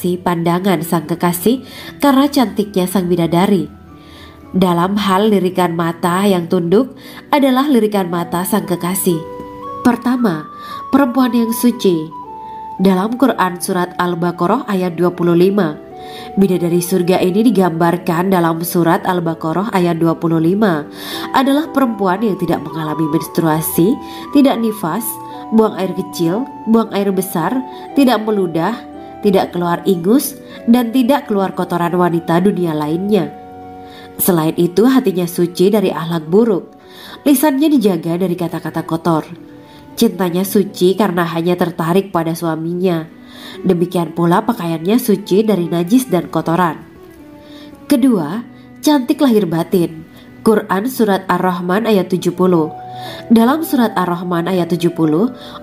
mengatasi pandangan sang kekasih karena cantiknya sang bidadari. Dalam hal lirikan mata yang tunduk adalah lirikan mata sang kekasih. Pertama, perempuan yang suci. Dalam Quran surat Al-Baqarah ayat 25, bidadari surga ini digambarkan dalam surat Al-Baqarah ayat 25 adalah perempuan yang tidak mengalami menstruasi, tidak nifas, buang air kecil, buang air besar, tidak meludah, tidak keluar ingus, dan tidak keluar kotoran wanita dunia lainnya. Selain itu, hatinya suci dari akhlak buruk, lisannya dijaga dari kata-kata kotor. Cintanya suci karena hanya tertarik pada suaminya. Demikian pula pakaiannya suci dari najis dan kotoran. Kedua, cantik lahir batin. Quran surat Ar-Rahman ayat 70. Dalam surat Ar-Rahman ayat 70,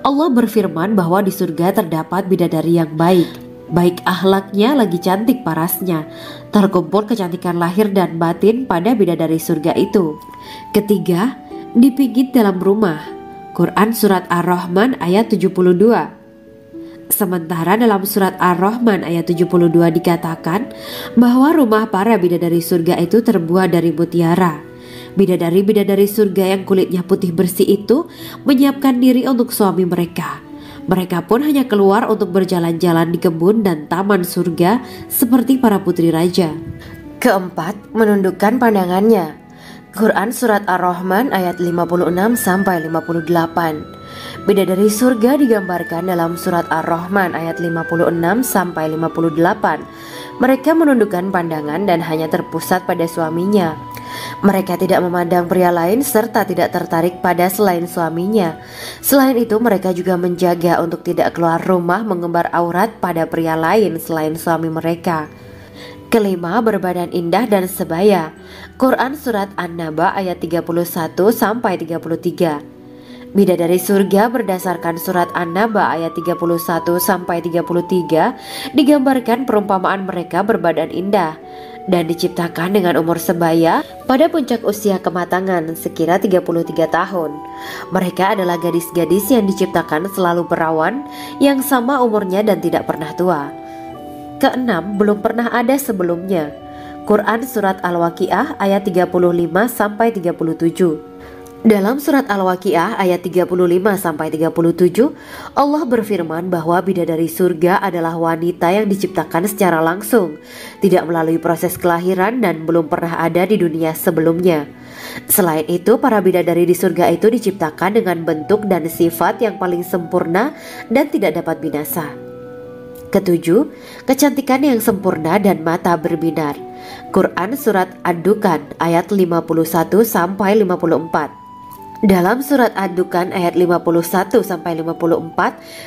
Allah berfirman bahwa di surga terdapat bidadari yang baik. Baik akhlaknya lagi cantik parasnya. Terkumpul kecantikan lahir dan batin pada bidadari surga itu. Ketiga, dipijit dalam rumah. Quran surat Ar-Rahman ayat 72. Sementara dalam surat Ar-Rahman ayat 72 dikatakan bahwa rumah para bidadari surga itu terbuat dari mutiara. Bidadari-bidadari surga yang kulitnya putih bersih itu menyiapkan diri untuk suami mereka. Mereka pun hanya keluar untuk berjalan-jalan di kebun dan taman surga seperti para putri raja. Keempat, menundukkan pandangannya. Quran surat Ar-Rahman ayat 56-58. Bidadari surga digambarkan dalam surat Ar-Rahman ayat 56-58. Mereka menundukkan pandangan dan hanya terpusat pada suaminya. Mereka tidak memandang pria lain serta tidak tertarik pada selain suaminya. Selain itu, mereka juga menjaga untuk tidak keluar rumah mengembar aurat pada pria lain selain suami mereka. Kelima, berbadan indah dan sebaya. Quran surat An-Naba ayat 31-33. Bidadari surga berdasarkan surat An-Naba ayat 31-33 digambarkan perumpamaan mereka berbadan indah dan diciptakan dengan umur sebaya pada puncak usia kematangan sekira 33 tahun. Mereka adalah gadis-gadis yang diciptakan selalu perawan yang sama umurnya dan tidak pernah tua. Keenam, belum pernah ada sebelumnya. Quran surat Al-Waqiah ayat 35-37. Dalam surat Al-Waqiah ayat 35-37, Allah berfirman bahwa bidadari surga adalah wanita yang diciptakan secara langsung, tidak melalui proses kelahiran dan belum pernah ada di dunia sebelumnya. Selain itu, para bidadari di surga itu diciptakan dengan bentuk dan sifat yang paling sempurna dan tidak dapat binasa. Ketujuh, kecantikan yang sempurna dan mata berbinar. Quran surat Ad-Dukan ayat 51-54. Dalam surat Ad-Dukan ayat 51-54,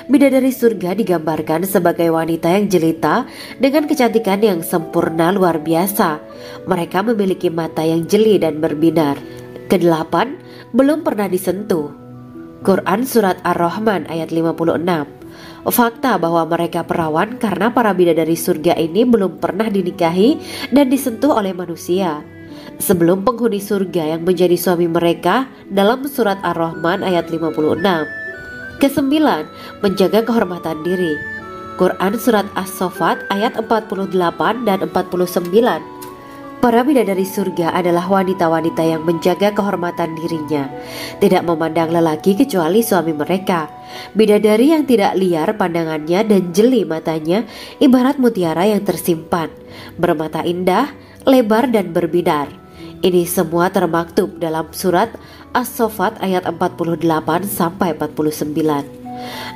bidadari surga digambarkan sebagai wanita yang jelita dengan kecantikan yang sempurna luar biasa. Mereka memiliki mata yang jeli dan berbinar. Kedelapan, belum pernah disentuh. Quran surat Ar-Rahman ayat 56. Fakta bahwa mereka perawan karena para bidadari surga ini belum pernah dinikahi dan disentuh oleh manusia sebelum penghuni surga yang menjadi suami mereka dalam surat Ar-Rahman ayat 56. Kesembilan, menjaga kehormatan diri. Quran surat As-Saffat ayat 48 dan 49. Para bidadari surga adalah wanita-wanita yang menjaga kehormatan dirinya, tidak memandang lelaki kecuali suami mereka. Bidadari yang tidak liar pandangannya dan jeli matanya ibarat mutiara yang tersimpan, bermata indah, lebar dan berbinar. Ini semua termaktub dalam surat As-Saffat ayat 48-49.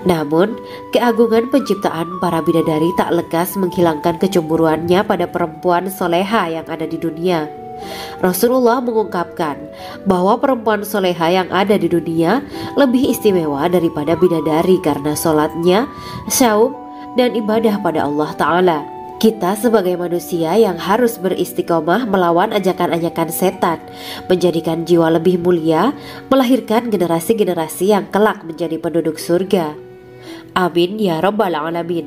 Namun, keagungan penciptaan para bidadari tak lekas menghilangkan kecemburuannya pada perempuan soleha yang ada di dunia. Rasulullah mengungkapkan bahwa perempuan soleha yang ada di dunia lebih istimewa daripada bidadari karena sholatnya, syaum, dan ibadah pada Allah Ta'ala. Kita sebagai manusia yang harus beristiqomah melawan ajakan-ajakan setan, menjadikan jiwa lebih mulia, melahirkan generasi-generasi yang kelak menjadi penduduk surga. Amin ya rabbal alamin.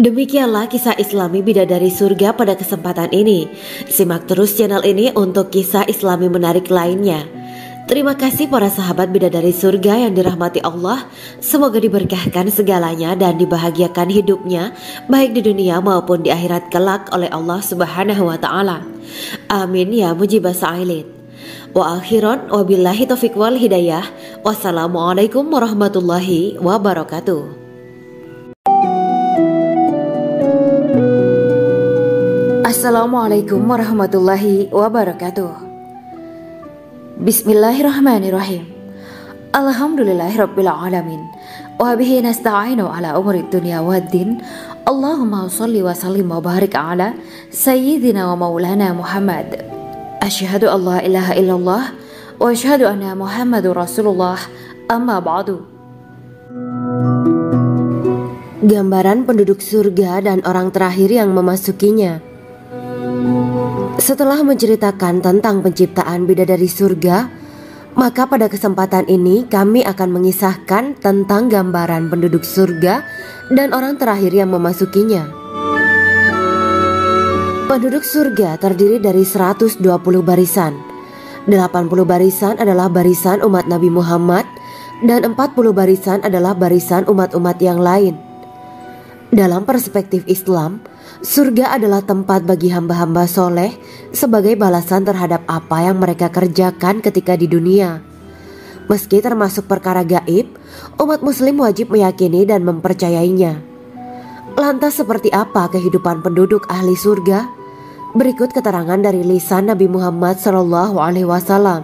Demikianlah kisah Islami bidadari surga pada kesempatan ini. Simak terus channel ini untuk kisah Islami menarik lainnya. Terima kasih para sahabat bidadari surga yang dirahmati Allah. Semoga diberkahkan segalanya dan dibahagiakan hidupnya baik di dunia maupun di akhirat kelak oleh Allah Subhanahu wa taala. Amin ya mujibah sa'ilin. Wa akhiran wabillahi taufiq wal hidayah. Wassalamualaikum warahmatullahi wabarakatuh. Assalamualaikum warahmatullahi wabarakatuh. Bismillahirrahmanirrahim. Alhamdulillahirabbil alamin. Wa bihi nasta'inu ala umuri dunya waddin. Allahumma shalli wa sallim wa barik ala sayyidina wa maulana Muhammad. Asyhadu an la ilaha illallah wa asyhadu anna Muhammadur Rasulullah. Amma ba'du. Gambaran penduduk surga dan orang terakhir yang memasukinya. Setelah menceritakan tentang penciptaan bidadari surga, maka pada kesempatan ini kami akan mengisahkan tentang gambaran penduduk surga dan orang terakhir yang memasukinya. Penduduk surga terdiri dari 120 barisan. 80 barisan adalah barisan umat Nabi Muhammad dan 40 barisan adalah barisan umat-umat yang lain. Dalam perspektif Islam, surga adalah tempat bagi hamba-hamba soleh sebagai balasan terhadap apa yang mereka kerjakan ketika di dunia. Meski termasuk perkara gaib, umat muslim wajib meyakini dan mempercayainya. Lantas seperti apa kehidupan penduduk ahli surga? Berikut keterangan dari lisan Nabi Muhammad SAW,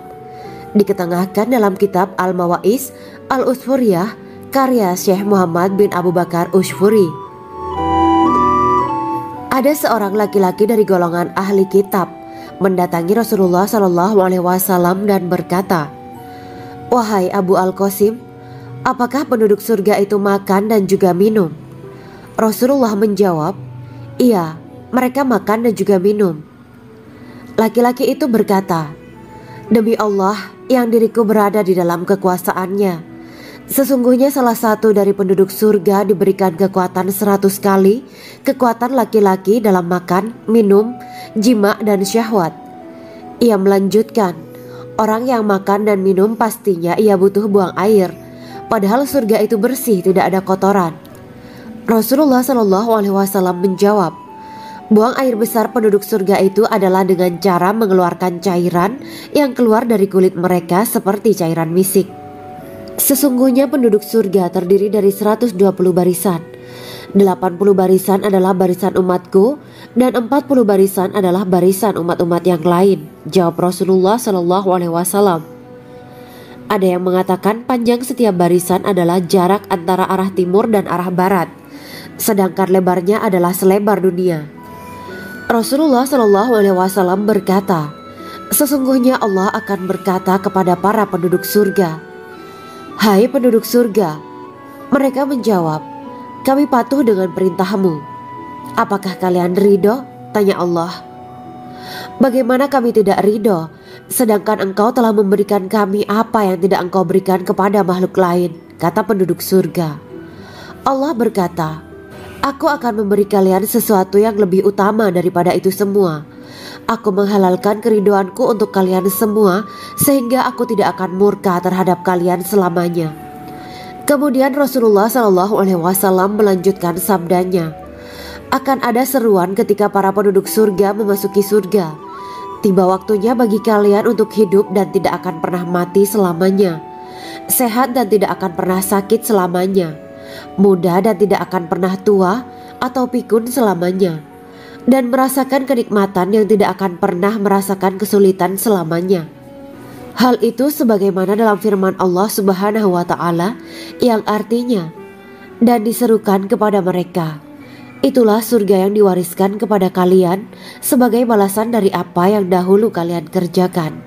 diketengahkan dalam kitab Al-Mawaiz Al-Usfuriyah karya Syekh Muhammad bin Abu Bakar Ushfuri. Ada seorang laki-laki dari golongan ahli kitab mendatangi Rasulullah SAW dan berkata, "Wahai Abu Al-Qasim, apakah penduduk surga itu makan dan juga minum?" Rasulullah menjawab, "Iya, mereka makan dan juga minum." Laki-laki itu berkata, "Demi Allah yang diriku berada di dalam kekuasaannya, sesungguhnya salah satu dari penduduk surga diberikan kekuatan 100 kali kekuatan laki-laki dalam makan, minum, jima, dan syahwat." Ia melanjutkan, "Orang yang makan dan minum pastinya ia butuh buang air, padahal surga itu bersih, tidak ada kotoran." Rasulullah SAW menjawab, "Buang air besar penduduk surga itu adalah dengan cara mengeluarkan cairan yang keluar dari kulit mereka seperti cairan misik." Sesungguhnya penduduk surga terdiri dari 120 barisan. 80 barisan adalah barisan umatku dan 40 barisan adalah barisan umat-umat yang lain, jawab Rasulullah SAW. Ada yang mengatakan panjang setiap barisan adalah jarak antara arah timur dan arah barat, sedangkan lebarnya adalah selebar dunia. Rasulullah SAW berkata, "Sesungguhnya Allah akan berkata kepada para penduduk surga, 'Hai penduduk surga,' mereka menjawab, 'Kami patuh dengan perintahmu.' 'Apakah kalian ridho?' tanya Allah. 'Bagaimana kami tidak ridho, sedangkan engkau telah memberikan kami apa yang tidak engkau berikan kepada makhluk lain,' kata penduduk surga. Allah berkata, 'Aku akan memberi kalian sesuatu yang lebih utama daripada itu semua. Aku menghalalkan keridoanku untuk kalian semua sehingga aku tidak akan murka terhadap kalian selamanya.'" Kemudian Rasulullah SAW melanjutkan sabdanya, "Akan ada seruan ketika para penduduk surga memasuki surga. Tiba waktunya bagi kalian untuk hidup dan tidak akan pernah mati selamanya, sehat dan tidak akan pernah sakit selamanya, muda dan tidak akan pernah tua atau pikun selamanya, dan merasakan kenikmatan yang tidak akan pernah merasakan kesulitan selamanya." Hal itu sebagaimana dalam firman Allah Subhanahu wa taala yang artinya, "Dan diserukan kepada mereka, itulah surga yang diwariskan kepada kalian sebagai balasan dari apa yang dahulu kalian kerjakan."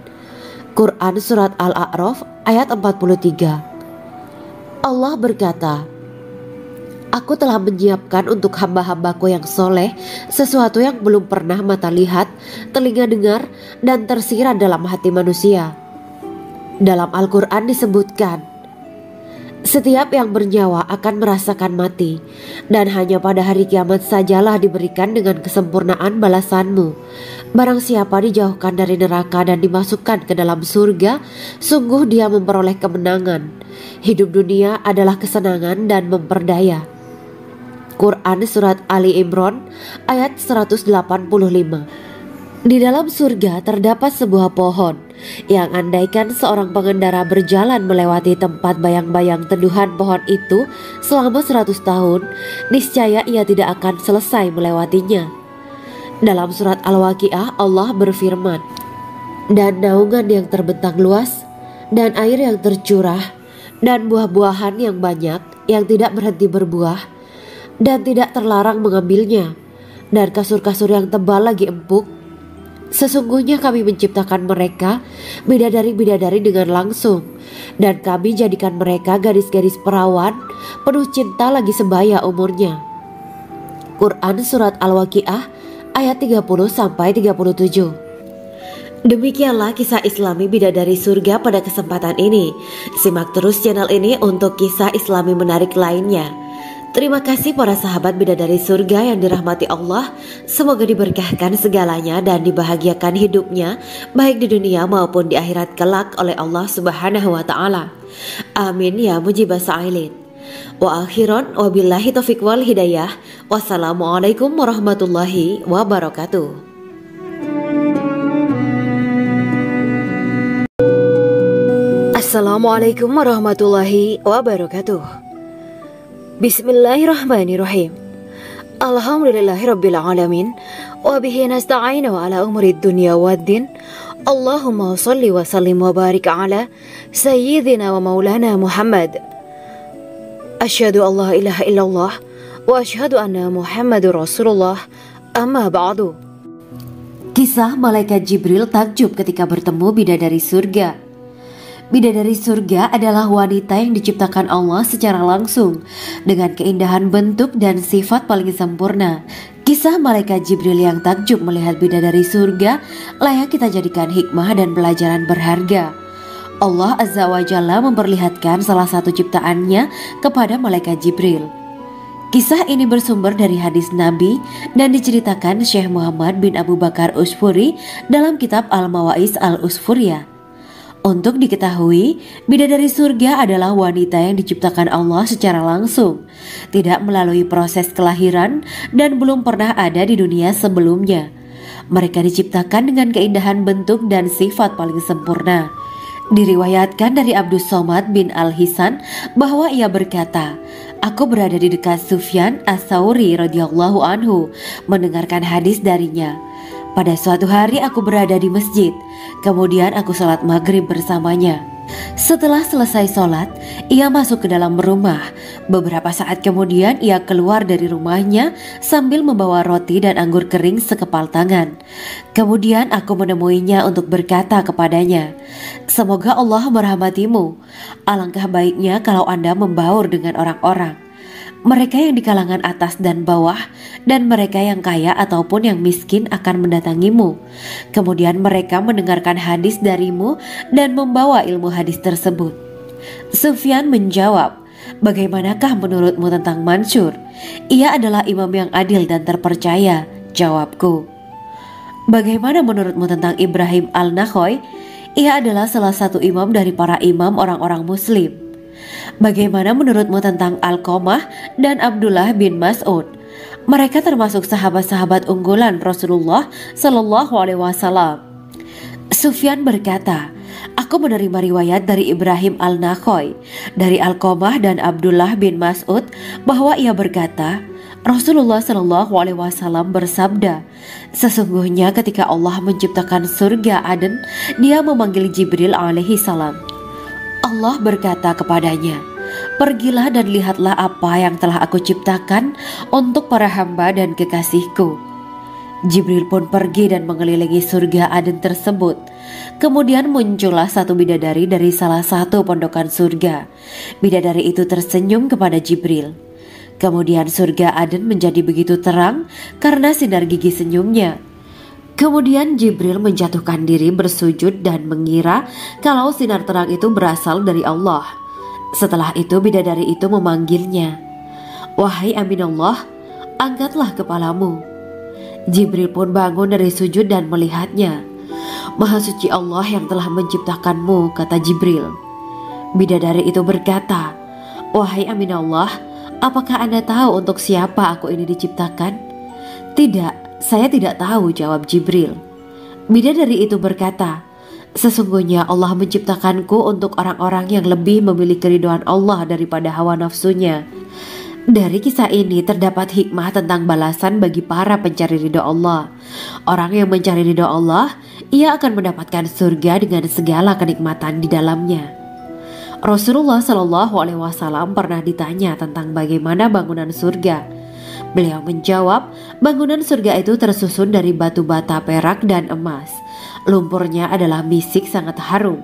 Quran Surat Al-A'raf ayat 43. Allah berkata, "Aku telah menyiapkan untuk hamba-hambaku yang soleh sesuatu yang belum pernah mata lihat, telinga dengar, dan tersirat dalam hati manusia." Dalam Al-Quran disebutkan, Setiap yang bernyawa akan merasakan mati, dan hanya pada hari kiamat sajalah diberikan dengan kesempurnaan balasanmu. Barang siapa dijauhkan dari neraka dan dimasukkan ke dalam surga, sungguh dia memperoleh kemenangan. Hidup dunia adalah kesenangan dan memperdaya. Quran Surat Ali Imran ayat 185. Di dalam surga terdapat sebuah pohon yang andaikan seorang pengendara berjalan melewati tempat bayang-bayang teduhan pohon itu selama 100 tahun, niscaya ia tidak akan selesai melewatinya. Dalam surat Al-Waqiah Allah berfirman, "Dan naungan yang terbentang luas, dan air yang tercurah, dan buah-buahan yang banyak yang tidak berhenti berbuah, dan tidak terlarang mengambilnya, dan kasur-kasur yang tebal lagi empuk. Sesungguhnya kami menciptakan mereka bidadari-bidadari dengan langsung, dan kami jadikan mereka gadis-gadis perawan penuh cinta lagi sebaya umurnya." Quran Surat Al-Waqiah ayat 30-37. Demikianlah kisah Islami bidadari surga pada kesempatan ini. Simak terus channel ini untuk kisah Islami menarik lainnya. Terima kasih para sahabat bidadari surga yang dirahmati Allah. Semoga diberkahkan segalanya dan dibahagiakan hidupnya, baik di dunia maupun di akhirat kelak oleh Allah Subhanahu wa Ta'ala. Amin ya mujibah sa'ilin. Wa akhiran wabillahi taufiq wal hidayah. Wassalamualaikum warahmatullahi wabarakatuh. Assalamualaikum warahmatullahi wabarakatuh. Bismillahirrahmanirrahim. Alhamdulillahirabbil alamin wa bihi nasta'inu ala umurid dunya waddin. Allahumma shalli wa sallim wa barik ala sayyidina wa maulana Muhammad. Asyhadu an la ilaha illallah wa asyhadu anna Muhammadur Rasulullah. Amma ba'du. Kisah malaikat Jibril takjub ketika bertemu bidadari surga. Bidadari surga adalah wanita yang diciptakan Allah secara langsung dengan keindahan bentuk dan sifat paling sempurna. Kisah malaikat Jibril yang takjub melihat bidadari surga layak kita jadikan hikmah dan pelajaran berharga. Allah Azza wa Jalla memperlihatkan salah satu ciptaannya kepada malaikat Jibril. Kisah ini bersumber dari hadis Nabi dan diceritakan Syekh Muhammad bin Abu Bakar Usfuri dalam kitab Al-Mawaiz Al-Usfuriyah. Untuk diketahui, bidadari surga adalah wanita yang diciptakan Allah secara langsung, tidak melalui proses kelahiran dan belum pernah ada di dunia sebelumnya. Mereka diciptakan dengan keindahan bentuk dan sifat paling sempurna. Diriwayatkan dari Abdus Somad bin Al-Hisan bahwa ia berkata, "Aku berada di dekat Sufyan As-Sauri radhiyallahu anhu mendengarkan hadis darinya. Pada suatu hari aku berada di masjid, kemudian aku sholat maghrib bersamanya. Setelah selesai sholat, ia masuk ke dalam rumah. Beberapa saat kemudian ia keluar dari rumahnya sambil membawa roti dan anggur kering sekepal tangan. Kemudian aku menemuinya untuk berkata kepadanya, 'Semoga Allah merahmatimu. Alangkah baiknya kalau Anda membaur dengan orang-orang. Mereka yang di kalangan atas dan bawah, dan mereka yang kaya ataupun yang miskin akan mendatangimu. Kemudian mereka mendengarkan hadis darimu dan membawa ilmu hadis tersebut.' Sufyan menjawab, 'Bagaimanakah menurutmu tentang Mansur? Ia adalah imam yang adil dan terpercaya.' Jawabku. 'Bagaimana menurutmu tentang Ibrahim Al-Nakhoy? Ia adalah salah satu imam dari para imam orang-orang muslim.' 'Bagaimana menurutmu tentang Alqamah dan Abdullah bin Mas'ud? Mereka termasuk sahabat-sahabat unggulan Rasulullah Sallallahu Alaihi Wasallam.' Sufyan berkata, 'Aku menerima riwayat dari Ibrahim Al-Nakhoy, dari Alqamah dan Abdullah bin Mas'ud bahwa ia berkata, Rasulullah Sallallahu Alaihi Wasallam bersabda, sesungguhnya ketika Allah menciptakan surga Aden, Dia memanggil Jibril alaihi salam. Allah berkata kepadanya, pergilah dan lihatlah apa yang telah aku ciptakan untuk para hamba dan kekasihku. Jibril pun pergi dan mengelilingi surga Aden tersebut. Kemudian muncullah satu bidadari dari salah satu pondokan surga. Bidadari itu tersenyum kepada Jibril. Kemudian surga Aden menjadi begitu terang karena sinar gigi senyumnya. Kemudian Jibril menjatuhkan diri bersujud dan mengira kalau sinar terang itu berasal dari Allah. Setelah itu bidadari itu memanggilnya, "Wahai Aminullah, angkatlah kepalamu." Jibril pun bangun dari sujud dan melihatnya. "Maha suci Allah yang telah menciptakanmu," kata Jibril. Bidadari itu berkata, "Wahai Aminullah, apakah Anda tahu untuk siapa aku ini diciptakan?" "Tidak, saya tidak tahu," jawab Jibril. Bidadari itu berkata, "Sesungguhnya Allah menciptakanku untuk orang-orang yang lebih memilih keridhaan Allah daripada hawa nafsunya." Dari kisah ini terdapat hikmah tentang balasan bagi para pencari ridho Allah. Orang yang mencari ridho Allah, ia akan mendapatkan surga dengan segala kenikmatan di dalamnya. Rasulullah Shallallahu Alaihi Wasallam pernah ditanya tentang bagaimana bangunan surga. Beliau menjawab, bangunan surga itu tersusun dari batu bata, perak, dan emas. Lumpurnya adalah misik sangat harum.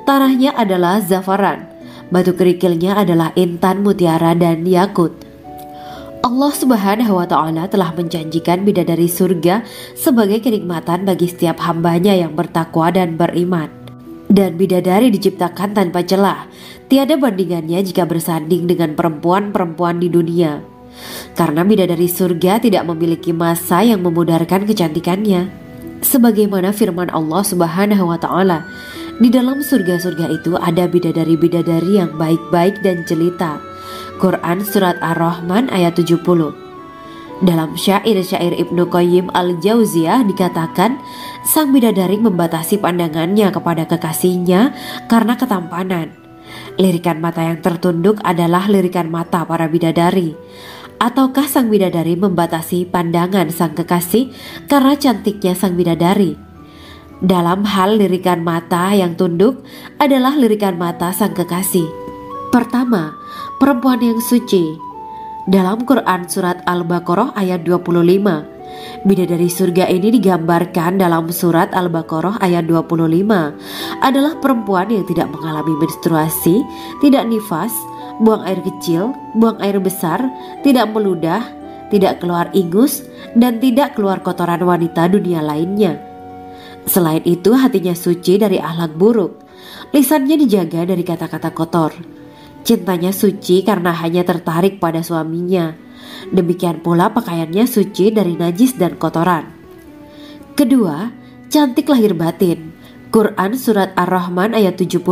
Tanahnya adalah zafaran. Batu kerikilnya adalah intan, mutiara, dan yakut. Allah Subhanahu wa Ta'ala telah menjanjikan bidadari surga sebagai kenikmatan bagi setiap hambanya yang bertakwa dan beriman. Dan bidadari diciptakan tanpa celah. Tiada bandingannya jika bersanding dengan perempuan-perempuan di dunia. Karena bidadari surga tidak memiliki masa yang memudarkan kecantikannya. Sebagaimana firman Allah Subhanahu wa Ta'ala, di dalam surga-surga itu ada bidadari-bidadari yang baik-baik dan jelita. Quran Surat Ar-Rahman ayat 70. Dalam syair-syair Ibnu Qayyim Al-Jauziyah dikatakan, sang bidadari membatasi pandangannya kepada kekasihnya karena ketampanan. Lirikan mata yang tertunduk adalah lirikan mata para bidadari. Ataukah sang bidadari membatasi pandangan sang kekasih karena cantiknya sang bidadari? Dalam hal lirikan mata yang tunduk adalah lirikan mata sang kekasih. Pertama, perempuan yang suci. Dalam Quran Surat Al-Baqarah ayat 25, bidadari surga ini digambarkan dalam Surat Al-Baqarah ayat 25 adalah perempuan yang tidak mengalami menstruasi, tidak nifas, buang air kecil, buang air besar, tidak meludah, tidak keluar ingus, dan tidak keluar kotoran wanita dunia lainnya. Selain itu, hatinya suci dari akhlak buruk, lisannya dijaga dari kata-kata kotor. Cintanya suci karena hanya tertarik pada suaminya. Demikian pula pakaiannya suci dari najis dan kotoran. Kedua, cantik lahir batin. Quran Surat Ar-Rahman ayat 70.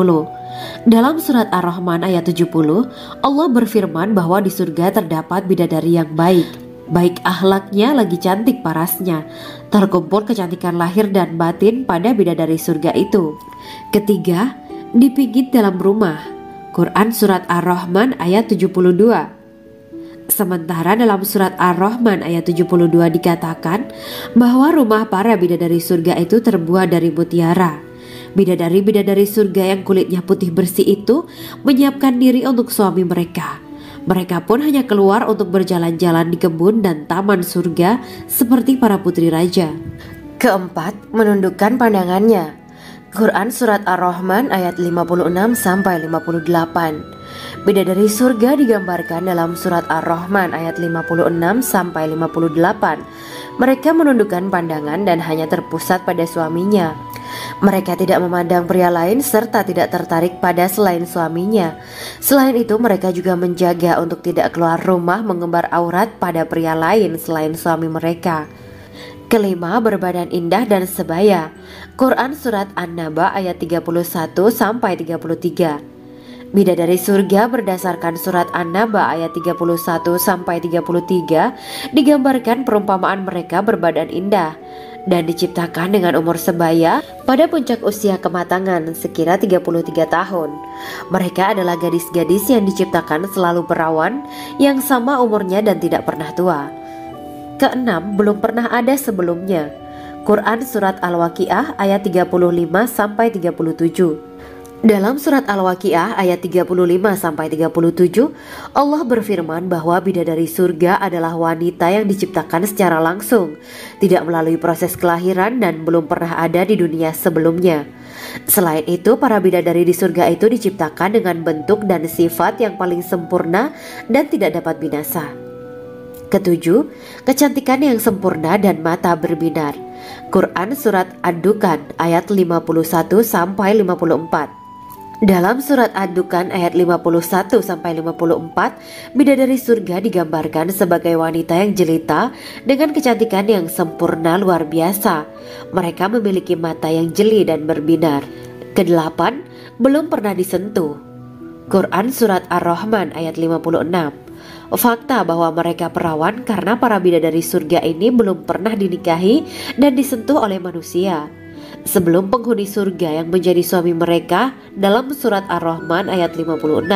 Dalam Surat Ar-Rahman ayat 70, Allah berfirman bahwa di surga terdapat bidadari yang baik. Baik akhlaknya lagi cantik parasnya. Terkumpul kecantikan lahir dan batin pada bidadari surga itu. Ketiga, dipijit dalam rumah. Quran Surat Ar-Rahman ayat 72. Sementara dalam Surat Ar-Rahman ayat 72 dikatakan bahwa rumah para bidadari surga itu terbuat dari mutiara. Bidadari-bidadari surga yang kulitnya putih bersih itu menyiapkan diri untuk suami mereka. Mereka pun hanya keluar untuk berjalan-jalan di kebun dan taman surga seperti para putri raja. Keempat, menundukkan pandangannya. Quran Surat Ar-Rahman ayat 56-58. Bidadari surga digambarkan dalam Surat Ar-Rahman ayat 56-58. Mereka menundukkan pandangan dan hanya terpusat pada suaminya. Mereka tidak memandang pria lain serta tidak tertarik pada selain suaminya. Selain itu, mereka juga menjaga untuk tidak keluar rumah mengembar aurat pada pria lain selain suami mereka. Kelima, berbadan indah dan sebaya. Quran Surat An-Naba ayat 31-33. Bidadari surga berdasarkan Surat An-Naba ayat 31-33 digambarkan perumpamaan mereka berbadan indah dan diciptakan dengan umur sebaya pada puncak usia kematangan sekira 33 tahun. Mereka adalah gadis-gadis yang diciptakan selalu perawan yang sama umurnya dan tidak pernah tua. Keenam, belum pernah ada sebelumnya. Quran Surat Al-Waqiah ayat 35-37. Dalam Surat Al-Waqiah ayat 35-37, Allah berfirman bahwa bidadari surga adalah wanita yang diciptakan secara langsung, tidak melalui proses kelahiran dan belum pernah ada di dunia sebelumnya. Selain itu, para bidadari di surga itu diciptakan dengan bentuk dan sifat yang paling sempurna dan tidak dapat binasa. Ketujuh, kecantikan yang sempurna dan mata berbinar. Quran Surat Ad-Dukhan ayat 51-54. Dalam surat Ad-Dukhan ayat 51-54, bidadari surga digambarkan sebagai wanita yang jelita dengan kecantikan yang sempurna luar biasa. Mereka memiliki mata yang jeli dan berbinar. Kedelapan, belum pernah disentuh. Quran surat Ar-Rahman ayat 56. Fakta bahwa mereka perawan karena para bidadari surga ini belum pernah dinikahi dan disentuh oleh manusia sebelum penghuni surga yang menjadi suami mereka dalam surat Ar-Rahman ayat 56.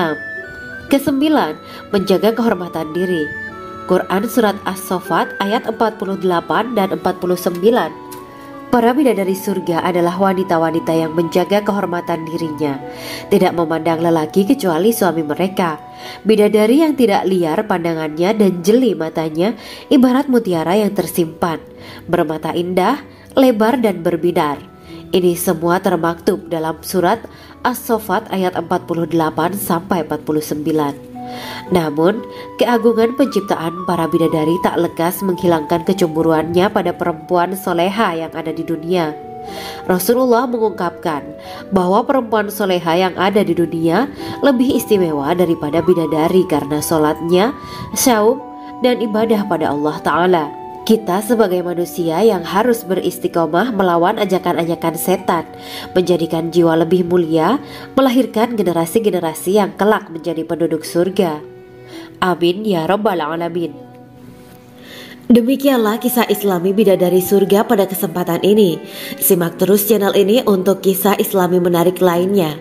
Kesembilan, menjaga kehormatan diri. Quran surat As-Saffat ayat 48 dan 49. Para bidadari surga adalah wanita-wanita yang menjaga kehormatan dirinya, tidak memandang lelaki kecuali suami mereka. Bidadari yang tidak liar pandangannya dan jeli matanya ibarat mutiara yang tersimpan, bermata indah, lebar dan berbinar. Ini semua termaktub dalam surat As-Saffat ayat 48 sampai 49. Namun, keagungan penciptaan para bidadari tak lekas menghilangkan kecemburuannya pada perempuan soleha yang ada di dunia. Rasulullah mengungkapkan bahwa perempuan soleha yang ada di dunia lebih istimewa daripada bidadari karena sholatnya, syaum, dan ibadah pada Allah Ta'ala. Kita sebagai manusia yang harus beristiqomah melawan ajakan-ajakan setan, menjadikan jiwa lebih mulia, melahirkan generasi-generasi yang kelak menjadi penduduk surga. Amin ya rabbal alamin. Demikianlah kisah Islami bidadari surga pada kesempatan ini. Simak terus channel ini untuk kisah Islami menarik lainnya.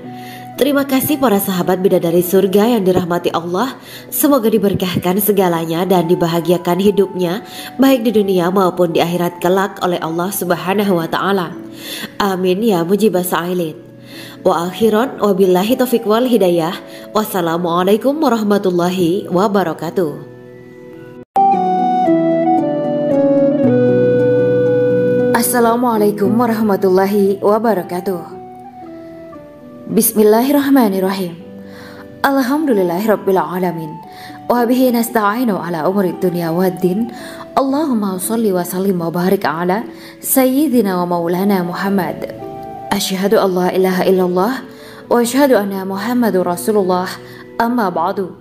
Terima kasih para sahabat bidadari surga yang dirahmati Allah. Semoga diberkahkan segalanya dan dibahagiakan hidupnya baik di dunia maupun di akhirat kelak oleh Allah Subhanahu wa taala. Amin ya mujibah sa'ilin. Wa akhiran wabillahi taufiq wal hidayah. Wassalamualaikum warahmatullahi wabarakatuh. Assalamualaikum warahmatullahi wabarakatuh. Bismillahirrahmanirrahim. Alhamdulillahirabbil alamin. Wa bihi nasta'inu ala umuri dunya waddin. Allahumma shalli wa sallim wa barik ala sayyidina wa maulana Muhammad. Asyhadu an la ilaha illallah wa asyhadu anna Muhammadur Rasulullah. Amma ba'du.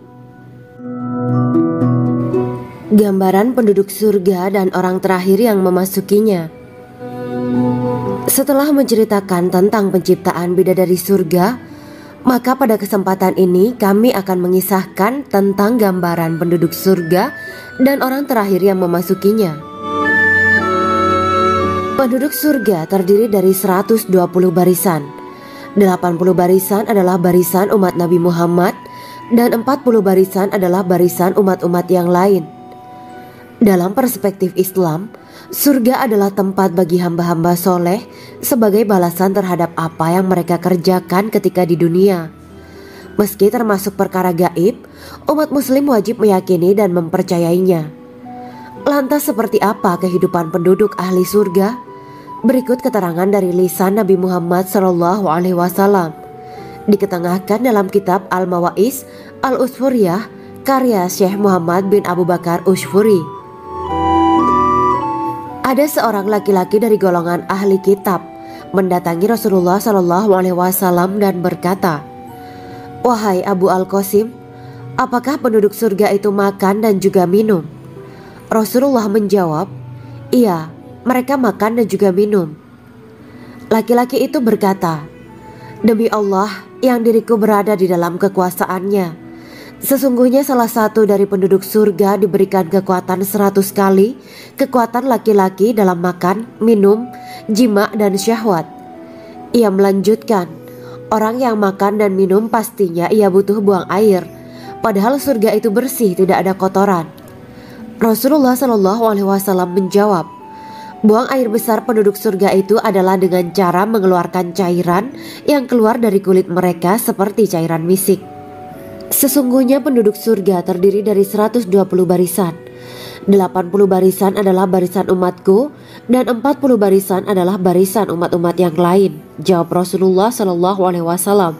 Gambaran penduduk surga dan orang terakhir yang memasukinya. Setelah menceritakan tentang penciptaan bidadari surga, maka pada kesempatan ini kami akan mengisahkan tentang gambaran penduduk surga dan orang terakhir yang memasukinya. Penduduk surga terdiri dari 120 barisan. 80 barisan adalah barisan umat Nabi Muhammad dan 40 barisan adalah barisan umat-umat yang lain. Dalam perspektif Islam, surga adalah tempat bagi hamba-hamba soleh sebagai balasan terhadap apa yang mereka kerjakan ketika di dunia. Meski termasuk perkara gaib, umat muslim wajib meyakini dan mempercayainya. Lantas seperti apa kehidupan penduduk ahli surga? Berikut keterangan dari lisan Nabi Muhammad SAW. Diketengahkan dalam kitab Al-Mawaiz Al-Usfuriyah karya Syekh Muhammad bin Abu Bakar Ushfuri. Ada seorang laki-laki dari golongan ahli kitab mendatangi Rasulullah SAW dan berkata, "Wahai Abu Al-Qasim, apakah penduduk surga itu makan dan juga minum?" Rasulullah menjawab, "Iya, mereka makan dan juga minum." Laki-laki itu berkata, "Demi Allah yang diriku berada di dalam kekuasaannya, sesungguhnya salah satu dari penduduk surga diberikan kekuatan 100 kali kekuatan laki-laki dalam makan, minum, jima dan syahwat." Ia melanjutkan, "Orang yang makan dan minum pastinya ia butuh buang air, padahal surga itu bersih, tidak ada kotoran." Rasulullah SAW menjawab, "Buang air besar penduduk surga itu adalah dengan cara mengeluarkan cairan yang keluar dari kulit mereka seperti cairan misik." Sesungguhnya penduduk surga terdiri dari 120 barisan. 80 barisan adalah barisan umatku dan 40 barisan adalah barisan umat-umat yang lain, jawab Rasulullah SAW.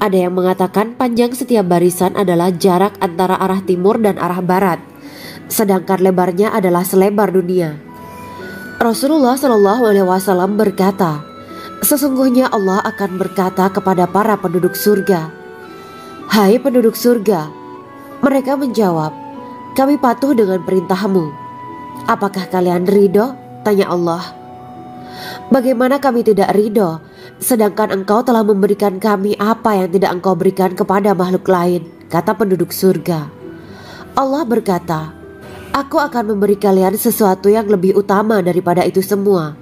Ada yang mengatakan panjang setiap barisan adalah jarak antara arah timur dan arah barat, sedangkan lebarnya adalah selebar dunia. Rasulullah SAW berkata, Sesungguhnya Allah akan berkata kepada para penduduk surga, "Hai penduduk surga." Mereka menjawab, "Kami patuh dengan perintahmu." "Apakah kalian ridho?" tanya Allah. "Bagaimana kami tidak ridho, sedangkan engkau telah memberikan kami apa yang tidak engkau berikan kepada makhluk lain," kata penduduk surga. Allah berkata, "Aku akan memberi kalian sesuatu yang lebih utama daripada itu semua.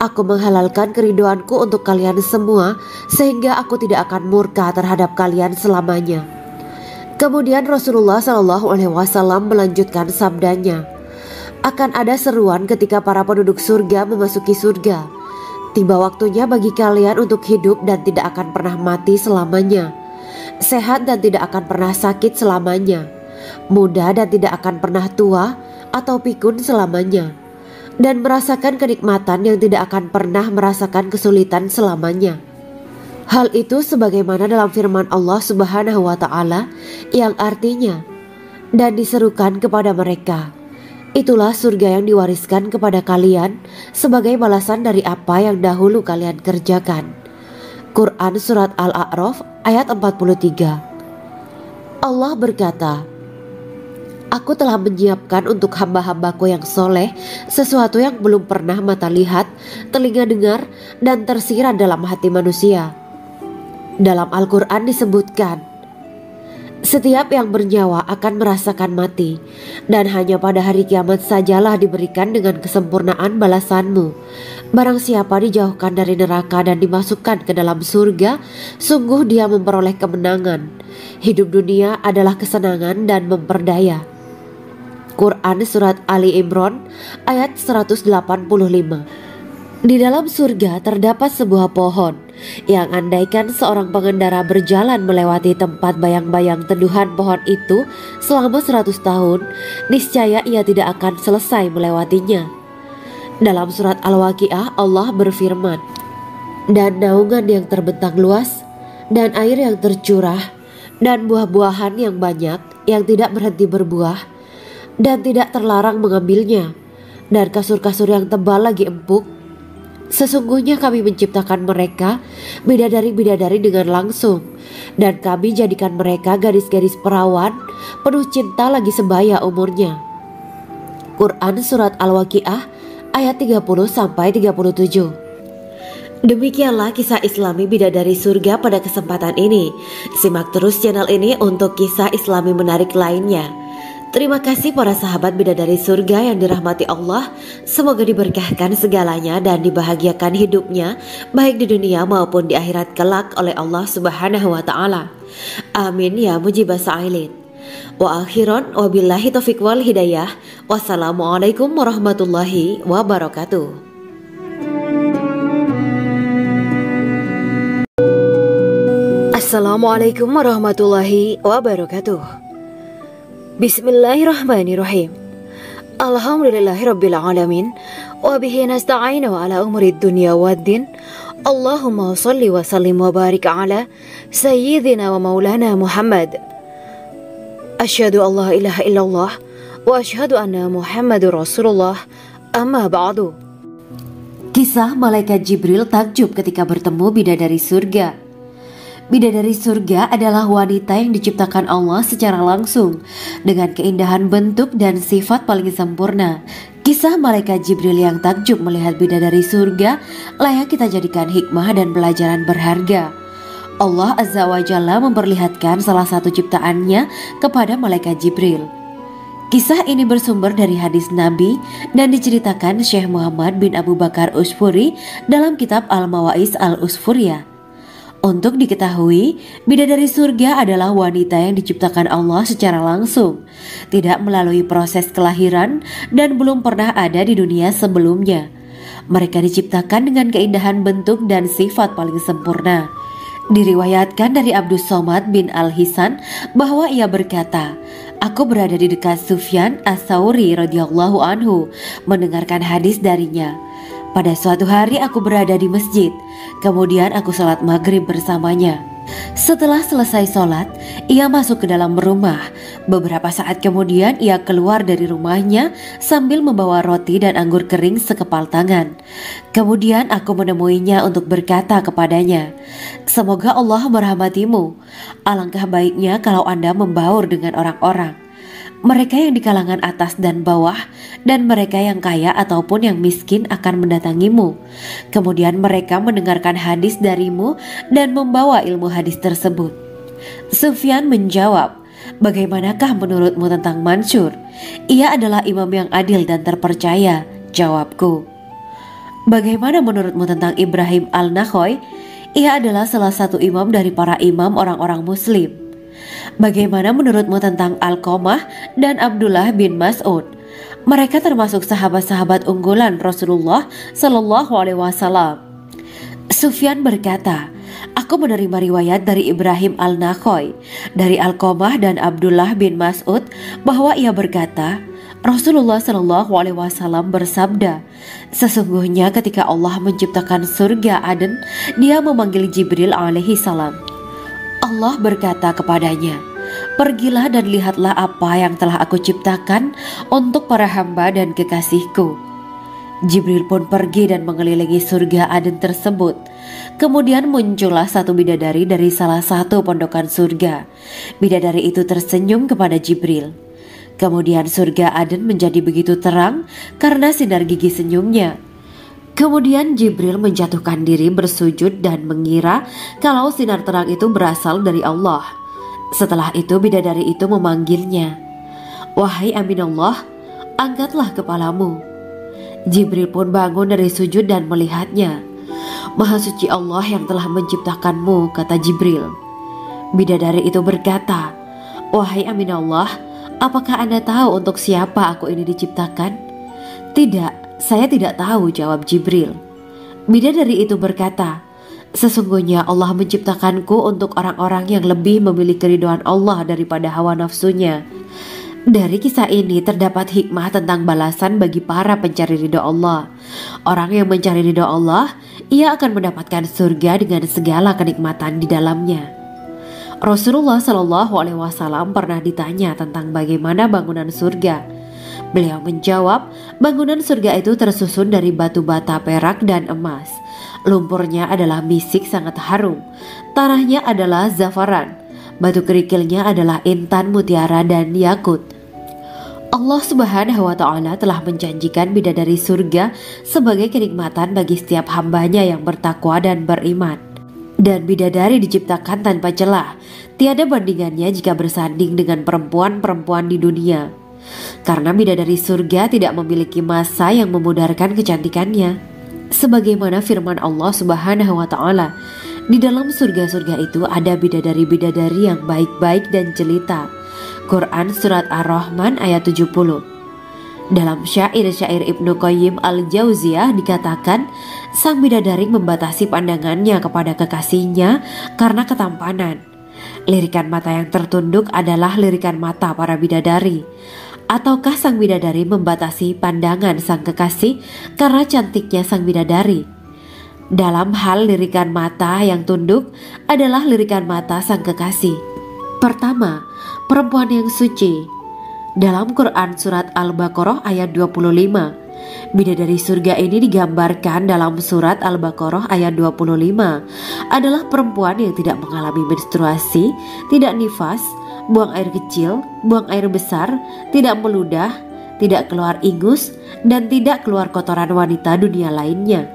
Aku menghalalkan keridoanku untuk kalian semua, sehingga aku tidak akan murka terhadap kalian selamanya." Kemudian Rasulullah SAW melanjutkan sabdanya, "Akan ada seruan ketika para penduduk surga memasuki surga. Tiba waktunya bagi kalian untuk hidup dan tidak akan pernah mati selamanya, sehat dan tidak akan pernah sakit selamanya, muda dan tidak akan pernah tua atau pikun selamanya, dan merasakan kenikmatan yang tidak akan pernah merasakan kesulitan selamanya." Hal itu sebagaimana dalam firman Allah Subhanahu wa Ta'ala yang artinya, "Dan diserukan kepada mereka, itulah surga yang diwariskan kepada kalian sebagai balasan dari apa yang dahulu kalian kerjakan." Quran Surat Al-A'raf ayat 43. Allah berkata, "Aku telah menyiapkan untuk hamba-hambaku yang soleh sesuatu yang belum pernah mata lihat, telinga dengar, dan tersirat dalam hati manusia." Dalam Al-Quran disebutkan, "Setiap yang bernyawa akan merasakan mati, dan hanya pada hari kiamat sajalah diberikan dengan kesempurnaan balasanmu. Barang siapa dijauhkan dari neraka dan dimasukkan ke dalam surga, sungguh dia memperoleh kemenangan. Hidup dunia adalah kesenangan dan memperdaya." Quran Surat Ali Imran ayat 185. Di dalam surga terdapat sebuah pohon yang andaikan seorang pengendara berjalan melewati tempat bayang-bayang teduhan pohon itu selama 100 tahun, niscaya ia tidak akan selesai melewatinya. Dalam surat Al-Waqiah Allah berfirman, "Dan naungan yang terbentang luas, dan air yang tercurah, dan buah-buahan yang banyak yang tidak berhenti berbuah, dan tidak terlarang mengambilnya, dan kasur-kasur yang tebal lagi empuk. Sesungguhnya kami menciptakan mereka bidadari-bidadari dengan langsung, dan kami jadikan mereka gadis-gadis perawan penuh cinta lagi sebaya umurnya." Quran Surat Al-Waqiah ayat 30-37. Demikianlah kisah Islami bidadari surga pada kesempatan ini. Simak terus channel ini untuk kisah Islami menarik lainnya. Terima kasih para sahabat bidadari surga yang dirahmati Allah. Semoga diberkahkan segalanya dan dibahagiakan hidupnya, baik di dunia maupun di akhirat kelak oleh Allah Subhanahu wa Ta'ala. Amin ya mujibah sa'ilin. Wa akhiran wabillahi taufiq wal hidayah. Wassalamualaikum warahmatullahi wabarakatuh. Assalamualaikum warahmatullahi wabarakatuh. Bismillahirrahmanirrahim. Alhamdulillahirabbil alamin wa bihi nasta'inu ala umurid dunya waddin. Allahumma shalli wa sallim wa barik ala sayyidina wa maulana Muhammad. Asyhadu an la ilaha illallah wa asyhadu anna Muhammadur Rasulullah. Amma ba'du. Kisah malaikat Jibril takjub ketika bertemu bidadari surga. Bidadari surga adalah wanita yang diciptakan Allah secara langsung dengan keindahan bentuk dan sifat paling sempurna. Kisah malaikat Jibril yang takjub melihat bidadari surga layak kita jadikan hikmah dan pelajaran berharga. Allah Azza wa Jalla memperlihatkan salah satu ciptaannya kepada malaikat Jibril. Kisah ini bersumber dari hadis Nabi dan diceritakan Syekh Muhammad bin Abu Bakar Usfuri dalam kitab Al-Mawaiz Al-Usfuriyah. Untuk diketahui, bidadari surga adalah wanita yang diciptakan Allah secara langsung, tidak melalui proses kelahiran dan belum pernah ada di dunia sebelumnya. Mereka diciptakan dengan keindahan bentuk dan sifat paling sempurna. Diriwayatkan dari Abdus Somad bin Al-Hisan bahwa ia berkata, "Aku berada di dekat Sufyan As-Sauri radhiyallahu anhu mendengarkan hadis darinya. Pada suatu hari aku berada di masjid, kemudian aku sholat maghrib bersamanya. Setelah selesai sholat, ia masuk ke dalam rumah. Beberapa saat kemudian ia keluar dari rumahnya sambil membawa roti dan anggur kering sekepal tangan. Kemudian aku menemuinya untuk berkata kepadanya, "Semoga Allah merahmatimu. Alangkah baiknya kalau Anda membaur dengan orang-orang. Mereka yang di kalangan atas dan bawah, dan mereka yang kaya ataupun yang miskin akan mendatangimu. Kemudian mereka mendengarkan hadis darimu dan membawa ilmu hadis tersebut." Sufyan menjawab, "Bagaimanakah menurutmu tentang Mansur? Ia adalah imam yang adil dan terpercaya." Jawabku, "Bagaimana menurutmu tentang Ibrahim al-Nakhoy? Ia adalah salah satu imam dari para imam orang-orang muslim." "Bagaimana menurutmu tentang Alqamah dan Abdullah bin Mas'ud? Mereka termasuk sahabat-sahabat unggulan Rasulullah Shallallahu Alaihi Wasallam." Sufyan berkata, "Aku menerima riwayat dari Ibrahim al-Nakhoy, dari Alqamah dan Abdullah bin Mas'ud bahwa ia berkata, Rasulullah Shallallahu Alaihi Wasallam bersabda, sesungguhnya ketika Allah menciptakan surga Aden, Dia memanggil Jibril alaihi salam. Allah berkata kepadanya, pergilah dan lihatlah apa yang telah aku ciptakan untuk para hamba dan kekasihku. Jibril pun pergi dan mengelilingi surga Aden tersebut. Kemudian muncullah satu bidadari dari salah satu pondokan surga. Bidadari itu tersenyum kepada Jibril. Kemudian surga Aden menjadi begitu terang karena sinar gigi senyumnya. Kemudian Jibril menjatuhkan diri bersujud dan mengira kalau sinar terang itu berasal dari Allah. Setelah itu bidadari itu memanggilnya, "Wahai Aminullah, angkatlah kepalamu." Jibril pun bangun dari sujud dan melihatnya. "Maha suci Allah yang telah menciptakanmu," kata Jibril. Bidadari itu berkata, "Wahai Aminullah, apakah Anda tahu untuk siapa aku ini diciptakan?" "Tidak, saya tidak tahu," jawab Jibril. Bidadari itu berkata, "Sesungguhnya Allah menciptakanku untuk orang-orang yang lebih memilih keridhaan Allah daripada hawa nafsunya." Dari kisah ini terdapat hikmah tentang balasan bagi para pencari ridho Allah. Orang yang mencari ridho Allah, ia akan mendapatkan surga dengan segala kenikmatan di dalamnya. Rasulullah Shallallahu Alaihi Wasallam pernah ditanya tentang bagaimana bangunan surga. Beliau menjawab, bangunan surga itu tersusun dari batu bata, perak, dan emas. Lumpurnya adalah misik sangat harum. Tanahnya adalah zafaran. Batu kerikilnya adalah intan, mutiara, dan yakut. Allah Subhanahu wa Ta'ala telah menjanjikan bidadari surga sebagai kenikmatan bagi setiap hambanya yang bertakwa dan beriman. Dan bidadari diciptakan tanpa celah, tiada bandingannya jika bersanding dengan perempuan-perempuan di dunia. Karena bidadari surga tidak memiliki masa yang memudarkan kecantikannya. Sebagaimana firman Allah Subhanahu wa Ta'ala, di dalam surga-surga itu ada bidadari-bidadari yang baik-baik dan jelita. Quran Surat Ar-Rahman ayat 70. Dalam syair-syair Ibnu Qayyim Al-Jauziyah dikatakan, sang bidadari membatasi pandangannya kepada kekasihnya karena ketampanan. Lirikan mata yang tertunduk adalah lirikan mata para bidadari. Ataukah sang bidadari membatasi pandangan sang kekasih karena cantiknya sang bidadari? Dalam hal lirikan mata yang tunduk adalah lirikan mata sang kekasih. Pertama, perempuan yang suci. Dalam Quran Surat Al-Baqarah ayat 25, bidadari surga ini digambarkan dalam Surat Al-Baqarah ayat 25 adalah perempuan yang tidak mengalami menstruasi, tidak nifas, buang air kecil, buang air besar, tidak meludah, tidak keluar ingus, dan tidak keluar kotoran wanita dunia lainnya.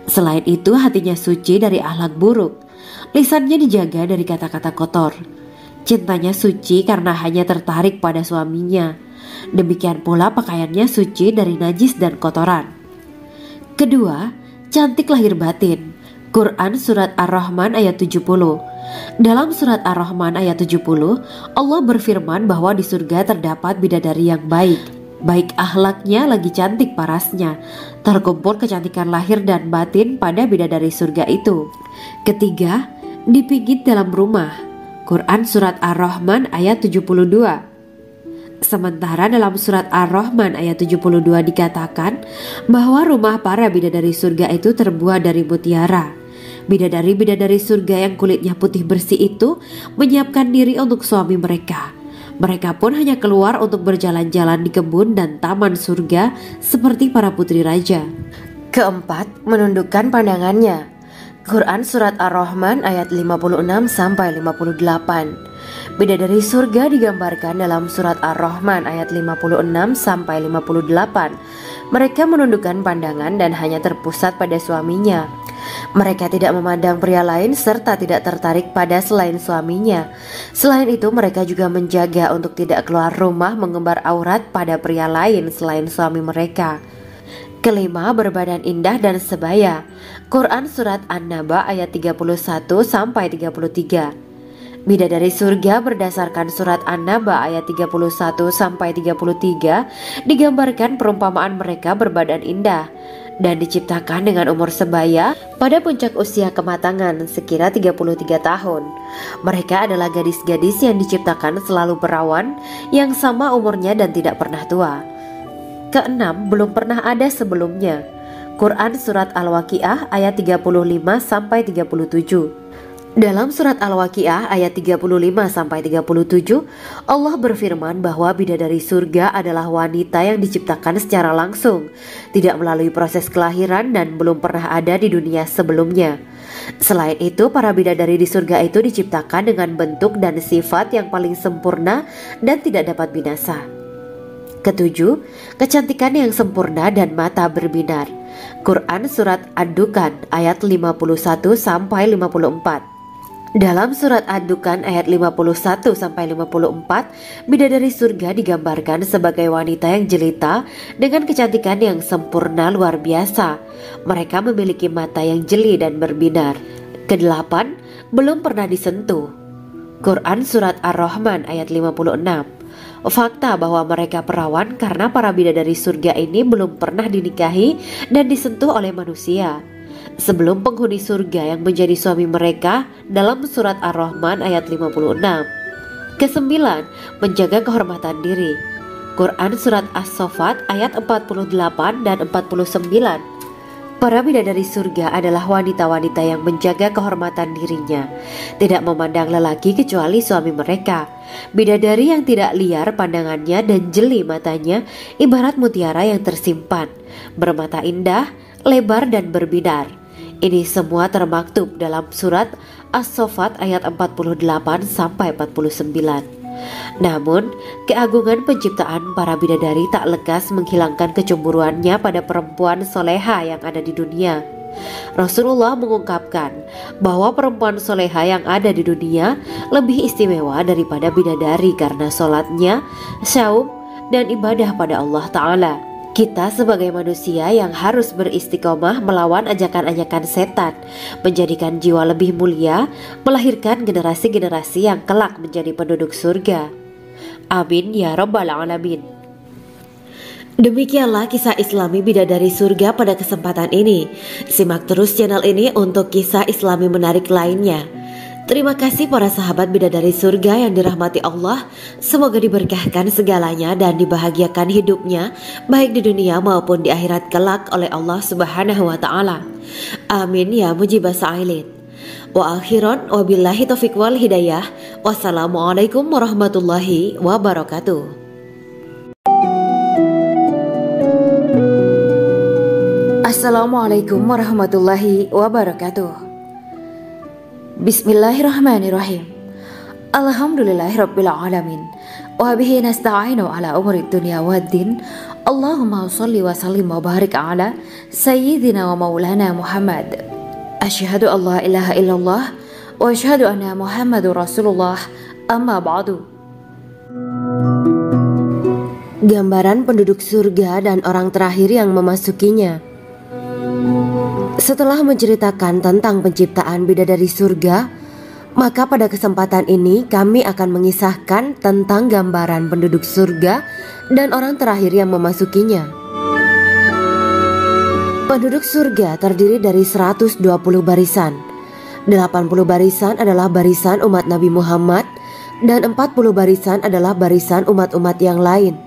Selain itu hatinya suci dari akhlak buruk, lisannya dijaga dari kata-kata kotor. Cintanya suci karena hanya tertarik pada suaminya. Demikian pula pakaiannya suci dari najis dan kotoran. Kedua, cantik lahir batin. Quran Surat Ar-Rahman ayat 70. Dalam Surat Ar-Rahman ayat 70, Allah berfirman bahwa di surga terdapat bidadari yang baik. Baik akhlaknya lagi cantik parasnya. Terkumpul kecantikan lahir dan batin pada bidadari surga itu. Ketiga, dipijit dalam rumah. Quran Surat Ar-Rahman ayat 72. Sementara dalam Surat Ar-Rahman ayat 72 dikatakan bahwa rumah para bidadari surga itu terbuat dari mutiara. Bidadari-bidadari surga yang kulitnya putih bersih itu menyiapkan diri untuk suami mereka. Mereka pun hanya keluar untuk berjalan-jalan di kebun dan taman surga seperti para putri raja. Keempat, menundukkan pandangannya. Quran Surat Ar-Rahman ayat 56-58. Bidadari surga digambarkan dalam Surat Ar-Rahman ayat 56-58. Mereka menundukkan pandangan dan hanya terpusat pada suaminya. Mereka tidak memandang pria lain serta tidak tertarik pada selain suaminya. Selain itu, mereka juga menjaga untuk tidak keluar rumah mengembar aurat pada pria lain selain suami mereka. Kelima, berbadan indah dan sebaya. Quran Surat An-Naba ayat 31-33. Bidadari surga berdasarkan Surat An-Naba ayat 31-33 digambarkan perumpamaan mereka berbadan indah dan diciptakan dengan umur sebaya pada puncak usia kematangan sekira 33 tahun. Mereka adalah gadis-gadis yang diciptakan selalu perawan yang sama umurnya dan tidak pernah tua. Keenam, belum pernah ada sebelumnya. Quran Surat Al-Waqiah ayat 35-37. Dalam Surat Al-Waqiah ayat 35-37, Allah berfirman bahwa bidadari surga adalah wanita yang diciptakan secara langsung, tidak melalui proses kelahiran dan belum pernah ada di dunia sebelumnya. Selain itu, para bidadari di surga itu diciptakan dengan bentuk dan sifat yang paling sempurna dan tidak dapat binasa. Ketujuh, kecantikan yang sempurna dan mata berbinar. Quran Surat Ad-Dukan ayat 51-54. Dalam Surat Ad-Dukan ayat 51-54, bidadari surga digambarkan sebagai wanita yang jelita dengan kecantikan yang sempurna luar biasa. Mereka memiliki mata yang jeli dan berbinar. Kedelapan, belum pernah disentuh. Quran Surat Ar-Rahman ayat 56. Fakta bahwa mereka perawan karena para bidadari surga ini belum pernah dinikahi dan disentuh oleh manusia sebelum penghuni surga yang menjadi suami mereka dalam Surat Ar-Rahman ayat 56. Kesembilan, menjaga kehormatan diri. Quran Surat As-Saffat ayat 48 dan 49. Para bidadari surga adalah wanita-wanita yang menjaga kehormatan dirinya, tidak memandang lelaki kecuali suami mereka. Bidadari yang tidak liar pandangannya dan jeli matanya ibarat mutiara yang tersimpan, bermata indah, lebar dan berbinar. Ini semua termaktub dalam Surat As-Saffat ayat 48-49. Namun, keagungan penciptaan para bidadari tak lekas menghilangkan kecemburuannya pada perempuan soleha yang ada di dunia. Rasulullah mengungkapkan bahwa perempuan soleha yang ada di dunia lebih istimewa daripada bidadari karena sholatnya, syaum, dan ibadah pada Allah Ta'ala. Kita sebagai manusia yang harus beristiqomah melawan ajakan-ajakan setan, menjadikan jiwa lebih mulia, melahirkan generasi-generasi yang kelak menjadi penduduk surga. Amin ya rabbal alamin. Demikianlah kisah Islami bidadari surga pada kesempatan ini. Simak terus channel ini untuk kisah Islami menarik lainnya. Terima kasih para sahabat bidadari surga yang dirahmati Allah. Semoga diberkahkan segalanya dan dibahagiakan hidupnya baik di dunia maupun di akhirat kelak oleh Allah Subhanahu wa Ta'ala. Amin ya mujibah sa'ilin. Wa akhiran wabillahi taufiq wal hidayah. Wassalamualaikum warahmatullahi wabarakatuh. Assalamualaikum warahmatullahi wabarakatuh. Bismillahirrahmanirrahim. Alhamdulillahirabbil alamin. Wa bihi nasta'inu ala umuri dunya waddin. Allahumma shalli wa sallim wa barik ala sayyidina wa maulana Muhammad. Asyhadu an la ilaha illallah wa asyhadu anna Muhammadur Rasulullah. Amma ba'du. Gambaran penduduk surga dan orang terakhir yang memasukinya. Setelah menceritakan tentang penciptaan bidadari surga, maka pada kesempatan ini kami akan mengisahkan tentang gambaran penduduk surga dan orang terakhir yang memasukinya. Penduduk surga terdiri dari 120 barisan. 80 barisan adalah barisan umat Nabi Muhammad dan 40 barisan adalah barisan umat-umat yang lain.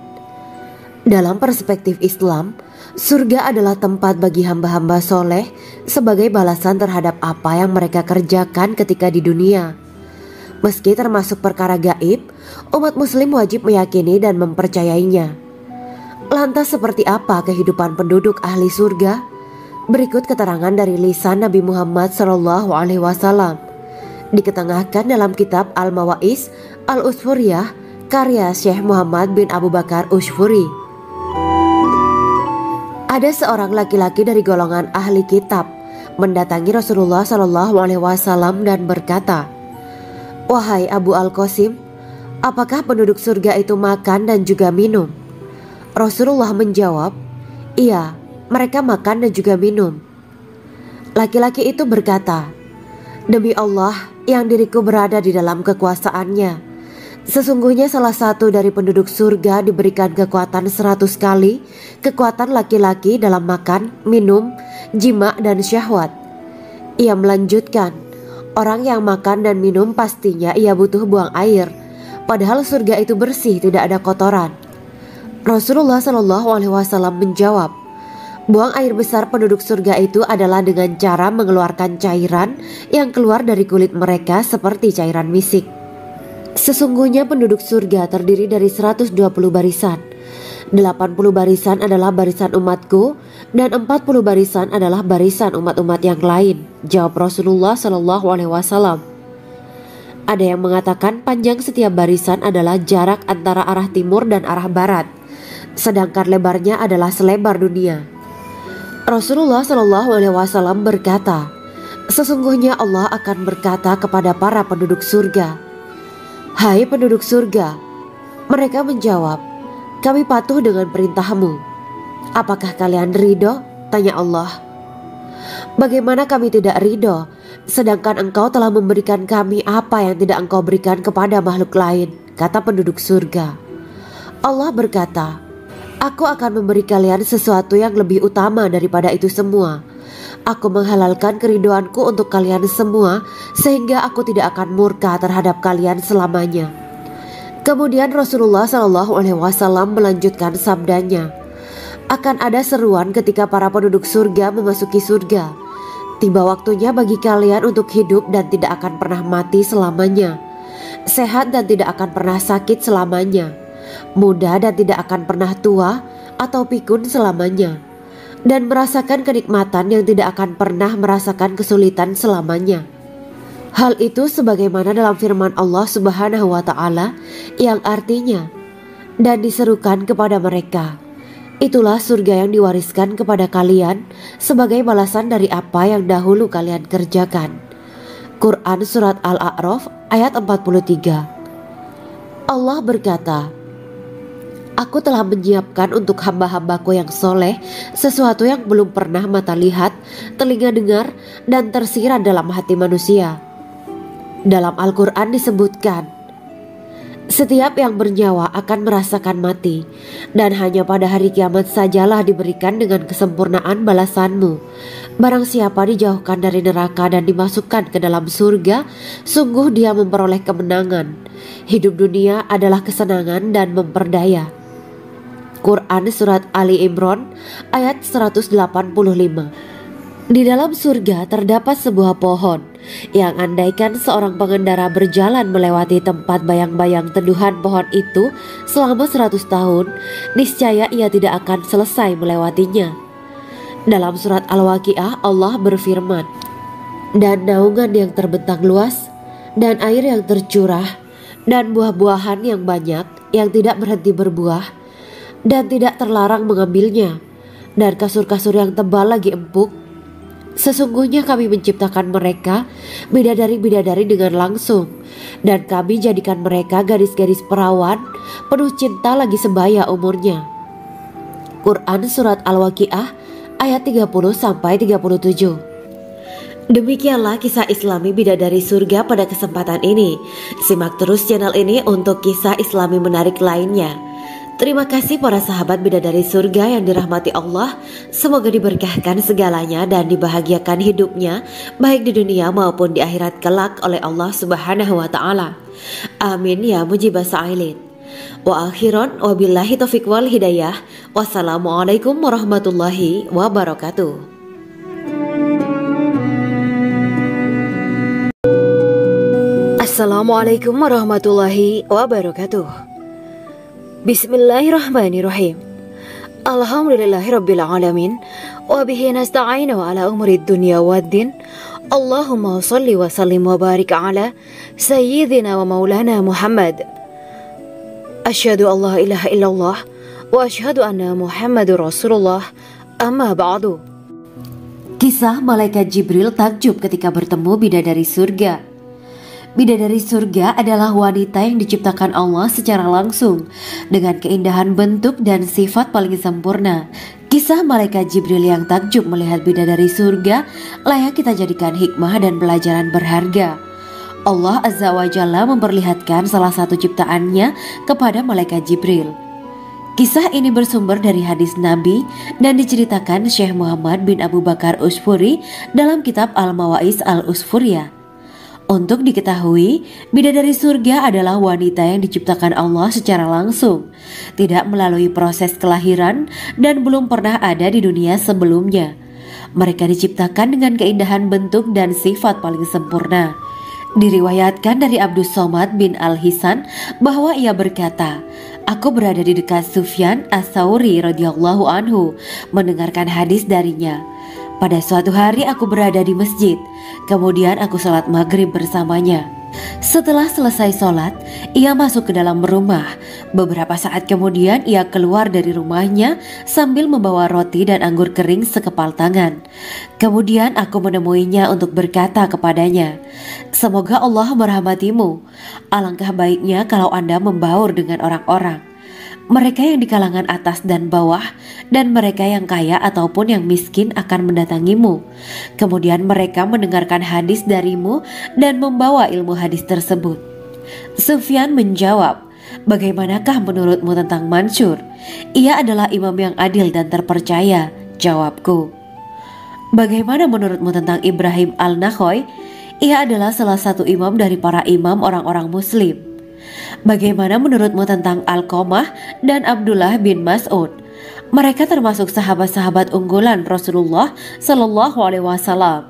Dalam perspektif Islam, surga adalah tempat bagi hamba-hamba soleh sebagai balasan terhadap apa yang mereka kerjakan ketika di dunia. Meski termasuk perkara gaib, umat muslim wajib meyakini dan mempercayainya. Lantas seperti apa kehidupan penduduk ahli surga? Berikut keterangan dari lisan Nabi Muhammad SAW, diketengahkan dalam kitab Al-Mawaiz Al-Usfuriyah karya Syekh Muhammad bin Abu Bakar Ushfuri. Ada seorang laki-laki dari golongan ahli kitab mendatangi Rasulullah SAW dan berkata, "Wahai Abu Al-Qasim, apakah penduduk surga itu makan dan juga minum?" Rasulullah menjawab, "Iya, mereka makan dan juga minum." Laki-laki itu berkata, "Demi Allah yang diriku berada di dalam kekuasaannya, sesungguhnya salah satu dari penduduk surga diberikan kekuatan 100 kali kekuatan laki-laki dalam makan, minum, jima, dan syahwat." Ia melanjutkan, "Orang yang makan dan minum pastinya ia butuh buang air, padahal surga itu bersih, tidak ada kotoran." Rasulullah SAW menjawab, "Buang air besar penduduk surga itu adalah dengan cara mengeluarkan cairan yang keluar dari kulit mereka seperti cairan misik. Sesungguhnya penduduk surga terdiri dari 120 barisan. 80 barisan adalah barisan umatku dan 40 barisan adalah barisan umat-umat yang lain," jawab Rasulullah SAW. Ada yang mengatakan panjang setiap barisan adalah jarak antara arah timur dan arah barat, sedangkan lebarnya adalah selebar dunia. Rasulullah SAW berkata, "Sesungguhnya Allah akan berkata kepada para penduduk surga, 'Hai penduduk surga,' mereka menjawab, 'Kami patuh dengan perintahmu.' 'Apakah kalian ridho?' tanya Allah. 'Bagaimana kami tidak ridho, sedangkan engkau telah memberikan kami apa yang tidak engkau berikan kepada makhluk lain,' kata penduduk surga. Allah berkata, 'Aku akan memberi kalian sesuatu yang lebih utama daripada itu semua. Aku menghalalkan keridoanku untuk kalian semua sehingga aku tidak akan murka terhadap kalian selamanya.'" Kemudian Rasulullah SAW melanjutkan sabdanya, "Akan ada seruan ketika para penduduk surga memasuki surga. Tiba waktunya bagi kalian untuk hidup dan tidak akan pernah mati selamanya, sehat dan tidak akan pernah sakit selamanya, muda dan tidak akan pernah tua atau pikun selamanya, dan merasakan kenikmatan yang tidak akan pernah merasakan kesulitan selamanya." Hal itu sebagaimana dalam firman Allah Subhanahu wa Ta'ala yang artinya, "Dan diserukan kepada mereka, itulah surga yang diwariskan kepada kalian sebagai balasan dari apa yang dahulu kalian kerjakan." Quran Surat Al-A'raf ayat 43. Allah berkata, "Aku telah menyiapkan untuk hamba-hambaku yang soleh sesuatu yang belum pernah mata lihat, telinga dengar, dan tersirat dalam hati manusia." Dalam Al-Quran disebutkan, "Setiap yang bernyawa akan merasakan mati, dan hanya pada hari kiamat sajalah diberikan dengan kesempurnaan balasanmu. Barang siapa dijauhkan dari neraka dan dimasukkan ke dalam surga, sungguh dia memperoleh kemenangan. Hidup dunia adalah kesenangan dan memperdaya." Quran Surat Ali Imran ayat 185. Di dalam surga terdapat sebuah pohon yang andaikan seorang pengendara berjalan melewati tempat bayang-bayang teduhan pohon itu selama 100 tahun, niscaya ia tidak akan selesai melewatinya. Dalam surat Al-Waqiah Allah berfirman, "Dan naungan yang terbentang luas, dan air yang tercurah, dan buah-buahan yang banyak yang tidak berhenti berbuah, dan tidak terlarang mengambilnya, dan kasur-kasur yang tebal lagi empuk. Sesungguhnya kami menciptakan mereka bidadari-bidadari dengan langsung, dan kami jadikan mereka gadis-gadis perawan penuh cinta lagi sebaya umurnya." Quran Surat Al-Waqiah ayat 30-37. Demikianlah kisah Islami bidadari surga pada kesempatan ini. Simak terus channel ini untuk kisah Islami menarik lainnya. Terima kasih para sahabat bidadari surga yang dirahmati Allah. Semoga diberkahkan segalanya dan dibahagiakan hidupnya, baik di dunia maupun di akhirat kelak oleh Allah Subhanahu wa Ta'ala. Amin ya mujibas sa'ilin. Wa akhiran wabillahi taufiq wal hidayah. Wassalamualaikum warahmatullahi wabarakatuh. Assalamualaikum warahmatullahi wabarakatuh. Bismillahirrahmanirrahim. Alhamdulillahirabbil alamin wa bihi nasta'inu ala umurid dunya waddin. Allahumma shalli wa sallim wa barik ala sayyidina wa maulana Muhammad. Asyhadu an la ilaha illallah wa asyhadu anna Muhammadur Rasulullah. Amma ba'du. Kisah malaikat Jibril takjub ketika bertemu bidadari surga. Bidadari surga adalah wanita yang diciptakan Allah secara langsung dengan keindahan bentuk dan sifat paling sempurna. Kisah malaikat Jibril yang takjub melihat bidadari surga layak kita jadikan hikmah dan pelajaran berharga. Allah Azza wa Jalla memperlihatkan salah satu ciptaannya kepada malaikat Jibril. Kisah ini bersumber dari hadis Nabi dan diceritakan Syekh Muhammad bin Abu Bakar Usfuri dalam kitab Al-Mawaiz Al-Usfuriyah. Untuk diketahui, bidadari surga adalah wanita yang diciptakan Allah secara langsung, tidak melalui proses kelahiran dan belum pernah ada di dunia sebelumnya. Mereka diciptakan dengan keindahan bentuk dan sifat paling sempurna. Diriwayatkan dari Abdus Somad bin Al-Hisan bahwa ia berkata, "Aku berada di dekat Sufyan As-Tsauri radhiyallahu anhu mendengarkan hadis darinya. Pada suatu hari aku berada di masjid, kemudian aku sholat maghrib bersamanya. Setelah selesai sholat, ia masuk ke dalam rumah. Beberapa saat kemudian ia keluar dari rumahnya sambil membawa roti dan anggur kering sekepal tangan. Kemudian aku menemuinya untuk berkata kepadanya, 'Semoga Allah merahmatimu. Alangkah baiknya kalau Anda membaur dengan orang-orang. Mereka yang di kalangan atas dan bawah dan mereka yang kaya ataupun yang miskin akan mendatangimu. Kemudian mereka mendengarkan hadis darimu dan membawa ilmu hadis tersebut.' Sufyan menjawab, 'Bagaimanakah menurutmu tentang Mansur? Ia adalah imam yang adil dan terpercaya.' Jawabku. 'Bagaimana menurutmu tentang Ibrahim Al-Nakhoy? Ia adalah salah satu imam dari para imam orang-orang muslim.' 'Bagaimana menurutmu tentang Alqamah dan Abdullah bin Mas'ud? Mereka termasuk sahabat-sahabat unggulan Rasulullah Sallallahu Alaihi Wasallam.'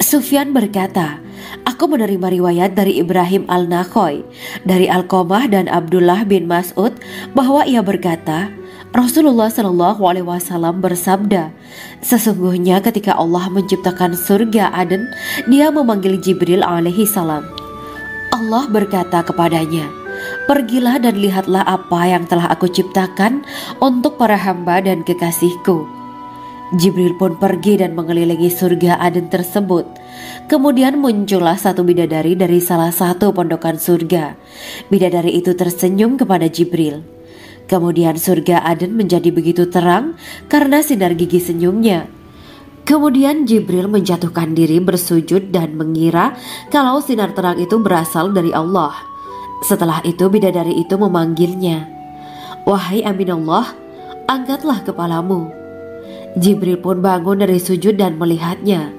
Sufyan berkata, 'Aku menerima riwayat dari Ibrahim Al-Nakhoy, dari Alqamah dan Abdullah bin Mas'ud bahwa ia berkata, Rasulullah Sallallahu Alaihi Wasallam bersabda, sesungguhnya ketika Allah menciptakan surga Aden, Dia memanggil Jibril alaihi salam. Allah berkata kepadanya, pergilah dan lihatlah apa yang telah aku ciptakan untuk para hamba dan kekasihku. Jibril pun pergi dan mengelilingi surga Aden tersebut. Kemudian muncullah satu bidadari dari salah satu pondokan surga. Bidadari itu tersenyum kepada Jibril. Kemudian surga Aden menjadi begitu terang karena sinar gigi senyumnya. Kemudian Jibril menjatuhkan diri bersujud dan mengira kalau sinar terang itu berasal dari Allah. Setelah itu bidadari itu memanggilnya, wahai Aminullah, angkatlah kepalamu. Jibril pun bangun dari sujud dan melihatnya.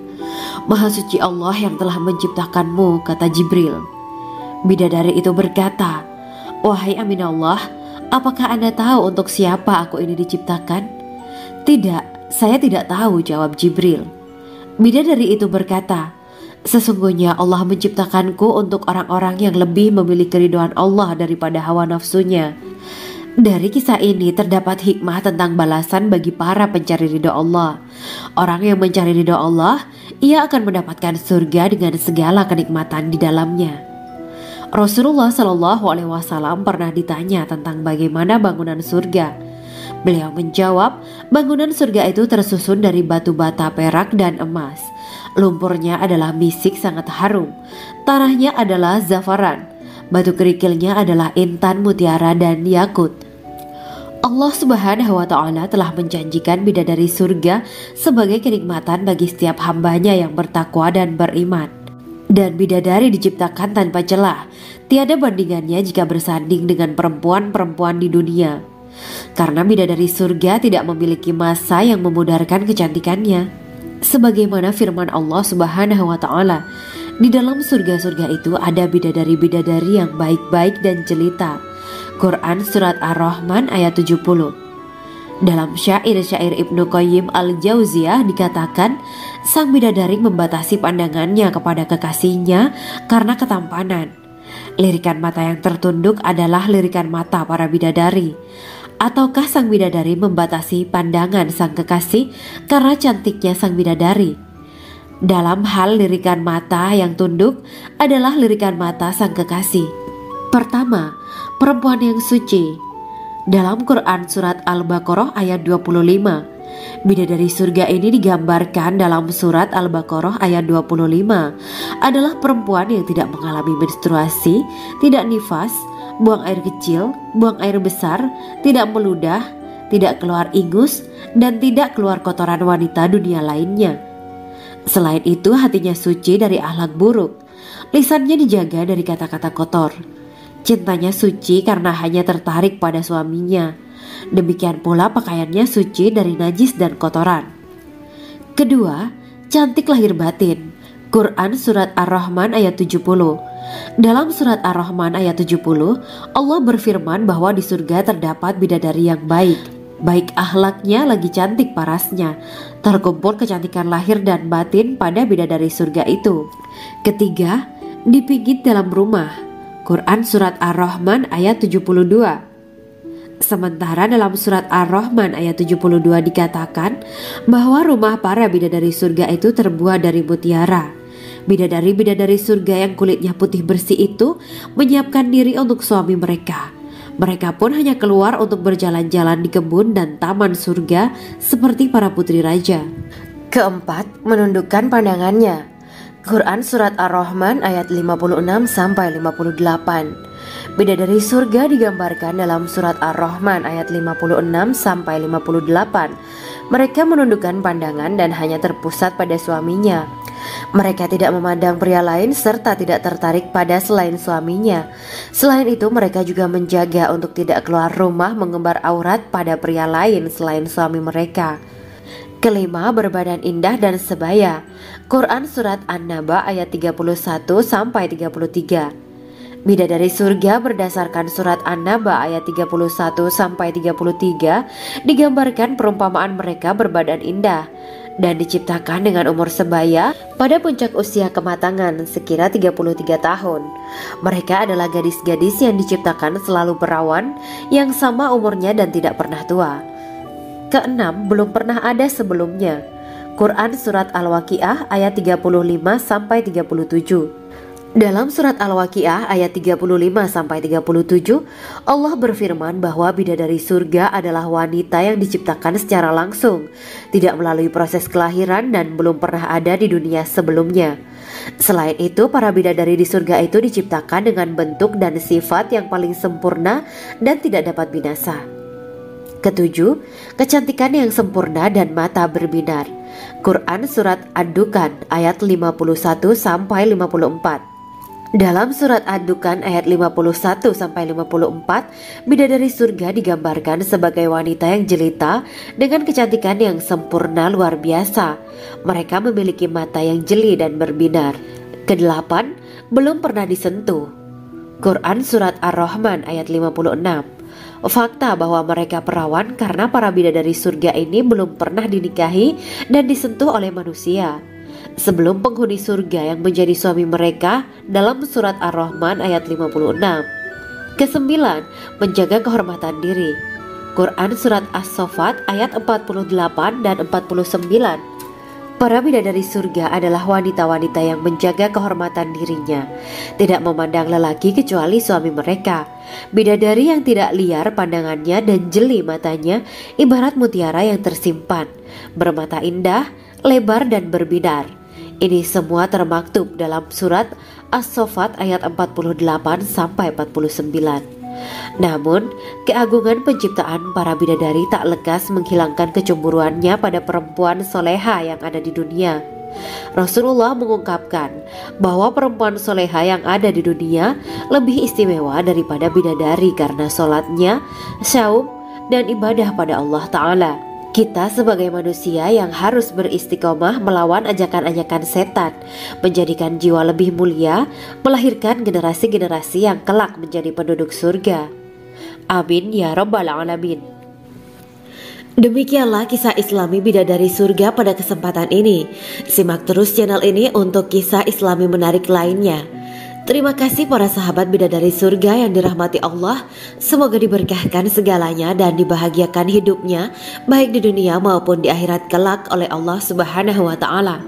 Maha suci Allah yang telah menciptakanmu, kata Jibril. Bidadari itu berkata, wahai Aminullah, apakah Anda tahu untuk siapa aku ini diciptakan? Tidak. Saya tidak tahu, jawab Jibril. Bidadari itu berkata, sesungguhnya Allah menciptakanku untuk orang-orang yang lebih memilih keridhaan Allah daripada hawa nafsunya. Dari kisah ini terdapat hikmah tentang balasan bagi para pencari ridho Allah. Orang yang mencari ridho Allah, ia akan mendapatkan surga dengan segala kenikmatan di dalamnya. Rasulullah Shallallahu Alaihi Wasallam pernah ditanya tentang bagaimana bangunan surga. Beliau menjawab, bangunan surga itu tersusun dari batu bata, perak, dan emas. Lumpurnya adalah misik sangat harum. Tanahnya adalah zafaran. Batu kerikilnya adalah intan, mutiara, dan yakut. Allah Subhanahu wa Ta'ala telah menjanjikan bidadari surga sebagai kenikmatan bagi setiap hambanya yang bertakwa dan beriman. Dan bidadari diciptakan tanpa celah. Tiada bandingannya jika bersanding dengan perempuan-perempuan di dunia. Karena bidadari surga tidak memiliki masa yang memudarkan kecantikannya. Sebagaimana firman Allah Subhanahu wa Ta'ala, di dalam surga-surga itu ada bidadari-bidadari yang baik-baik dan jelita. Quran Surat Ar-Rahman ayat 70. Dalam syair-syair Ibnu Qayyim al-Jauziyah dikatakan, sang bidadari membatasi pandangannya kepada kekasihnya karena ketampanan. Lirikan mata yang tertunduk adalah lirikan mata para bidadari. Ataukah sang bidadari membatasi pandangan sang kekasih karena cantiknya sang bidadari? Dalam hal lirikan mata yang tunduk adalah lirikan mata sang kekasih. Pertama, perempuan yang suci. Dalam Quran Surat Al-Baqarah ayat 25, bidadari surga ini digambarkan dalam Surat Al-Baqarah ayat 25 adalah perempuan yang tidak mengalami menstruasi, tidak nifas, buang air kecil, buang air besar, tidak meludah, tidak keluar ingus, dan tidak keluar kotoran wanita dunia lainnya. Selain itu, hatinya suci dari akhlak buruk, lisannya dijaga dari kata-kata kotor. Cintanya suci karena hanya tertarik pada suaminya. Demikian pula pakaiannya suci dari najis dan kotoran. Kedua, cantik lahir batin. Quran Surat Ar-Rahman ayat 70. Dalam Surat Ar-Rahman ayat 70, Allah berfirman bahwa di surga terdapat bidadari yang baik. Baik akhlaknya lagi cantik parasnya. Terkumpul kecantikan lahir dan batin pada bidadari surga itu. Ketiga, dipijit dalam rumah. Quran Surat Ar-Rahman ayat 72. Sementara dalam Surat Ar-Rahman ayat 72 dikatakan bahwa rumah para bidadari surga itu terbuat dari mutiara. Bidadari-bidadari surga yang kulitnya putih bersih itu menyiapkan diri untuk suami mereka. Mereka pun hanya keluar untuk berjalan-jalan di kebun dan taman surga seperti para putri raja. Keempat, menundukkan pandangannya. Quran Surat Ar-Rahman ayat 56-58. Bidadari surga digambarkan dalam Surat Ar-Rahman ayat 56-58. Mereka menundukkan pandangan dan hanya terpusat pada suaminya. Mereka tidak memandang pria lain serta tidak tertarik pada selain suaminya. Selain itu, mereka juga menjaga untuk tidak keluar rumah mengembar aurat pada pria lain selain suami mereka. Kelima, berbadan indah dan sebaya. Quran Surat An-Naba ayat 31-33. Bidadari surga berdasarkan Surat An-Naba ayat 31-33 digambarkan perumpamaan mereka berbadan indah dan diciptakan dengan umur sebaya pada puncak usia kematangan sekira 33 tahun. Mereka adalah gadis-gadis yang diciptakan selalu perawan, yang sama umurnya dan tidak pernah tua. Keenam, belum pernah ada sebelumnya. Quran Surat Al-Waqiah ayat 35-37. Dalam Surat Al-Waqiah ayat 35-37, Allah berfirman bahwa bidadari surga adalah wanita yang diciptakan secara langsung, tidak melalui proses kelahiran dan belum pernah ada di dunia sebelumnya. Selain itu, para bidadari di surga itu diciptakan dengan bentuk dan sifat yang paling sempurna dan tidak dapat binasa. Ketujuh, kecantikan yang sempurna dan mata berbinar. Quran Surat Ad-Dukan ayat 51-54. Dalam Surat Ad-Dukan ayat 51-54, bidadari surga digambarkan sebagai wanita yang jelita dengan kecantikan yang sempurna luar biasa. Mereka memiliki mata yang jeli dan berbinar. Kedelapan, belum pernah disentuh. Quran Surat Ar-Rahman ayat 56. Fakta bahwa mereka perawan karena para bidadari surga ini belum pernah dinikahi dan disentuh oleh manusia sebelum penghuni surga yang menjadi suami mereka dalam Surat Ar-Rahman ayat 56. Kesembilan, menjaga kehormatan diri. Quran Surat As-Saffat ayat 48 dan 49. Para bidadari surga adalah wanita-wanita yang menjaga kehormatan dirinya, tidak memandang lelaki kecuali suami mereka. Bidadari yang tidak liar pandangannya dan jeli matanya ibarat mutiara yang tersimpan, bermata indah, lebar dan berbinar. Ini semua termaktub dalam Surat As-Saffat ayat 48-49. Namun, keagungan penciptaan para bidadari tak lekas menghilangkan kecemburuannya pada perempuan soleha yang ada di dunia. Rasulullah mengungkapkan bahwa perempuan soleha yang ada di dunia lebih istimewa daripada bidadari karena sholatnya, syaum, dan ibadah pada Allah Ta'ala. Kita sebagai manusia yang harus beristiqomah melawan ajakan-ajakan setan, menjadikan jiwa lebih mulia, melahirkan generasi-generasi yang kelak menjadi penduduk surga. Amin ya rabbal alamin. Demikianlah kisah Islami Bidadari Surga pada kesempatan ini. Simak terus channel ini untuk kisah Islami menarik lainnya. Terima kasih para sahabat Bidadari Surga yang dirahmati Allah. Semoga diberkahkan segalanya dan dibahagiakan hidupnya, baik di dunia maupun di akhirat kelak oleh Allah Subhanahu wa Ta'ala.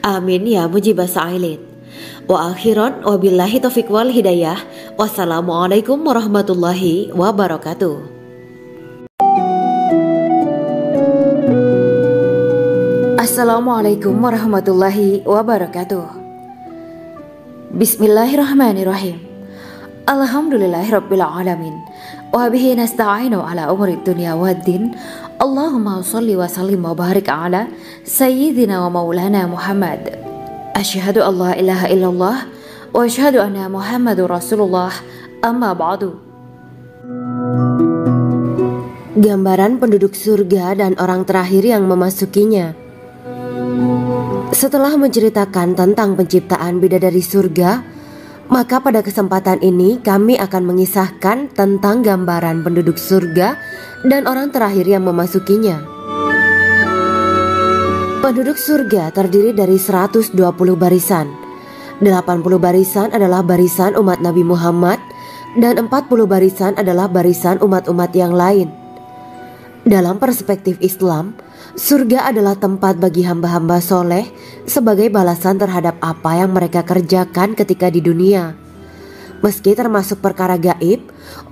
Amin ya mujibah sa'ilin. Wa akhiran wabillahi taufiq wal hidayah. Wassalamualaikum warahmatullahi wabarakatuh. Assalamualaikum warahmatullahi wabarakatuh. Bismillahirrahmanirrahim. Alhamdulillahirabbil alamin. Wa bihi nasta'inu ala umuri dunya waddin. Allahumma shalli wa sallim wa barik ala sayyidina wa maulana Muhammad. Asyhadu an la ilaha illallah wa asyhadu anna Muhammadur Rasulullah. Amma ba'du. Gambaran penduduk surga dan orang terakhir yang memasukinya. Setelah menceritakan tentang penciptaan bidadari surga, maka pada kesempatan ini kami akan mengisahkan tentang gambaran penduduk surga dan orang terakhir yang memasukinya. Penduduk surga terdiri dari 120 barisan. 80 barisan adalah barisan umat Nabi Muhammad dan 40 barisan adalah barisan umat-umat yang lain. Dalam perspektif Islam, surga adalah tempat bagi hamba-hamba soleh sebagai balasan terhadap apa yang mereka kerjakan ketika di dunia. Meski termasuk perkara gaib,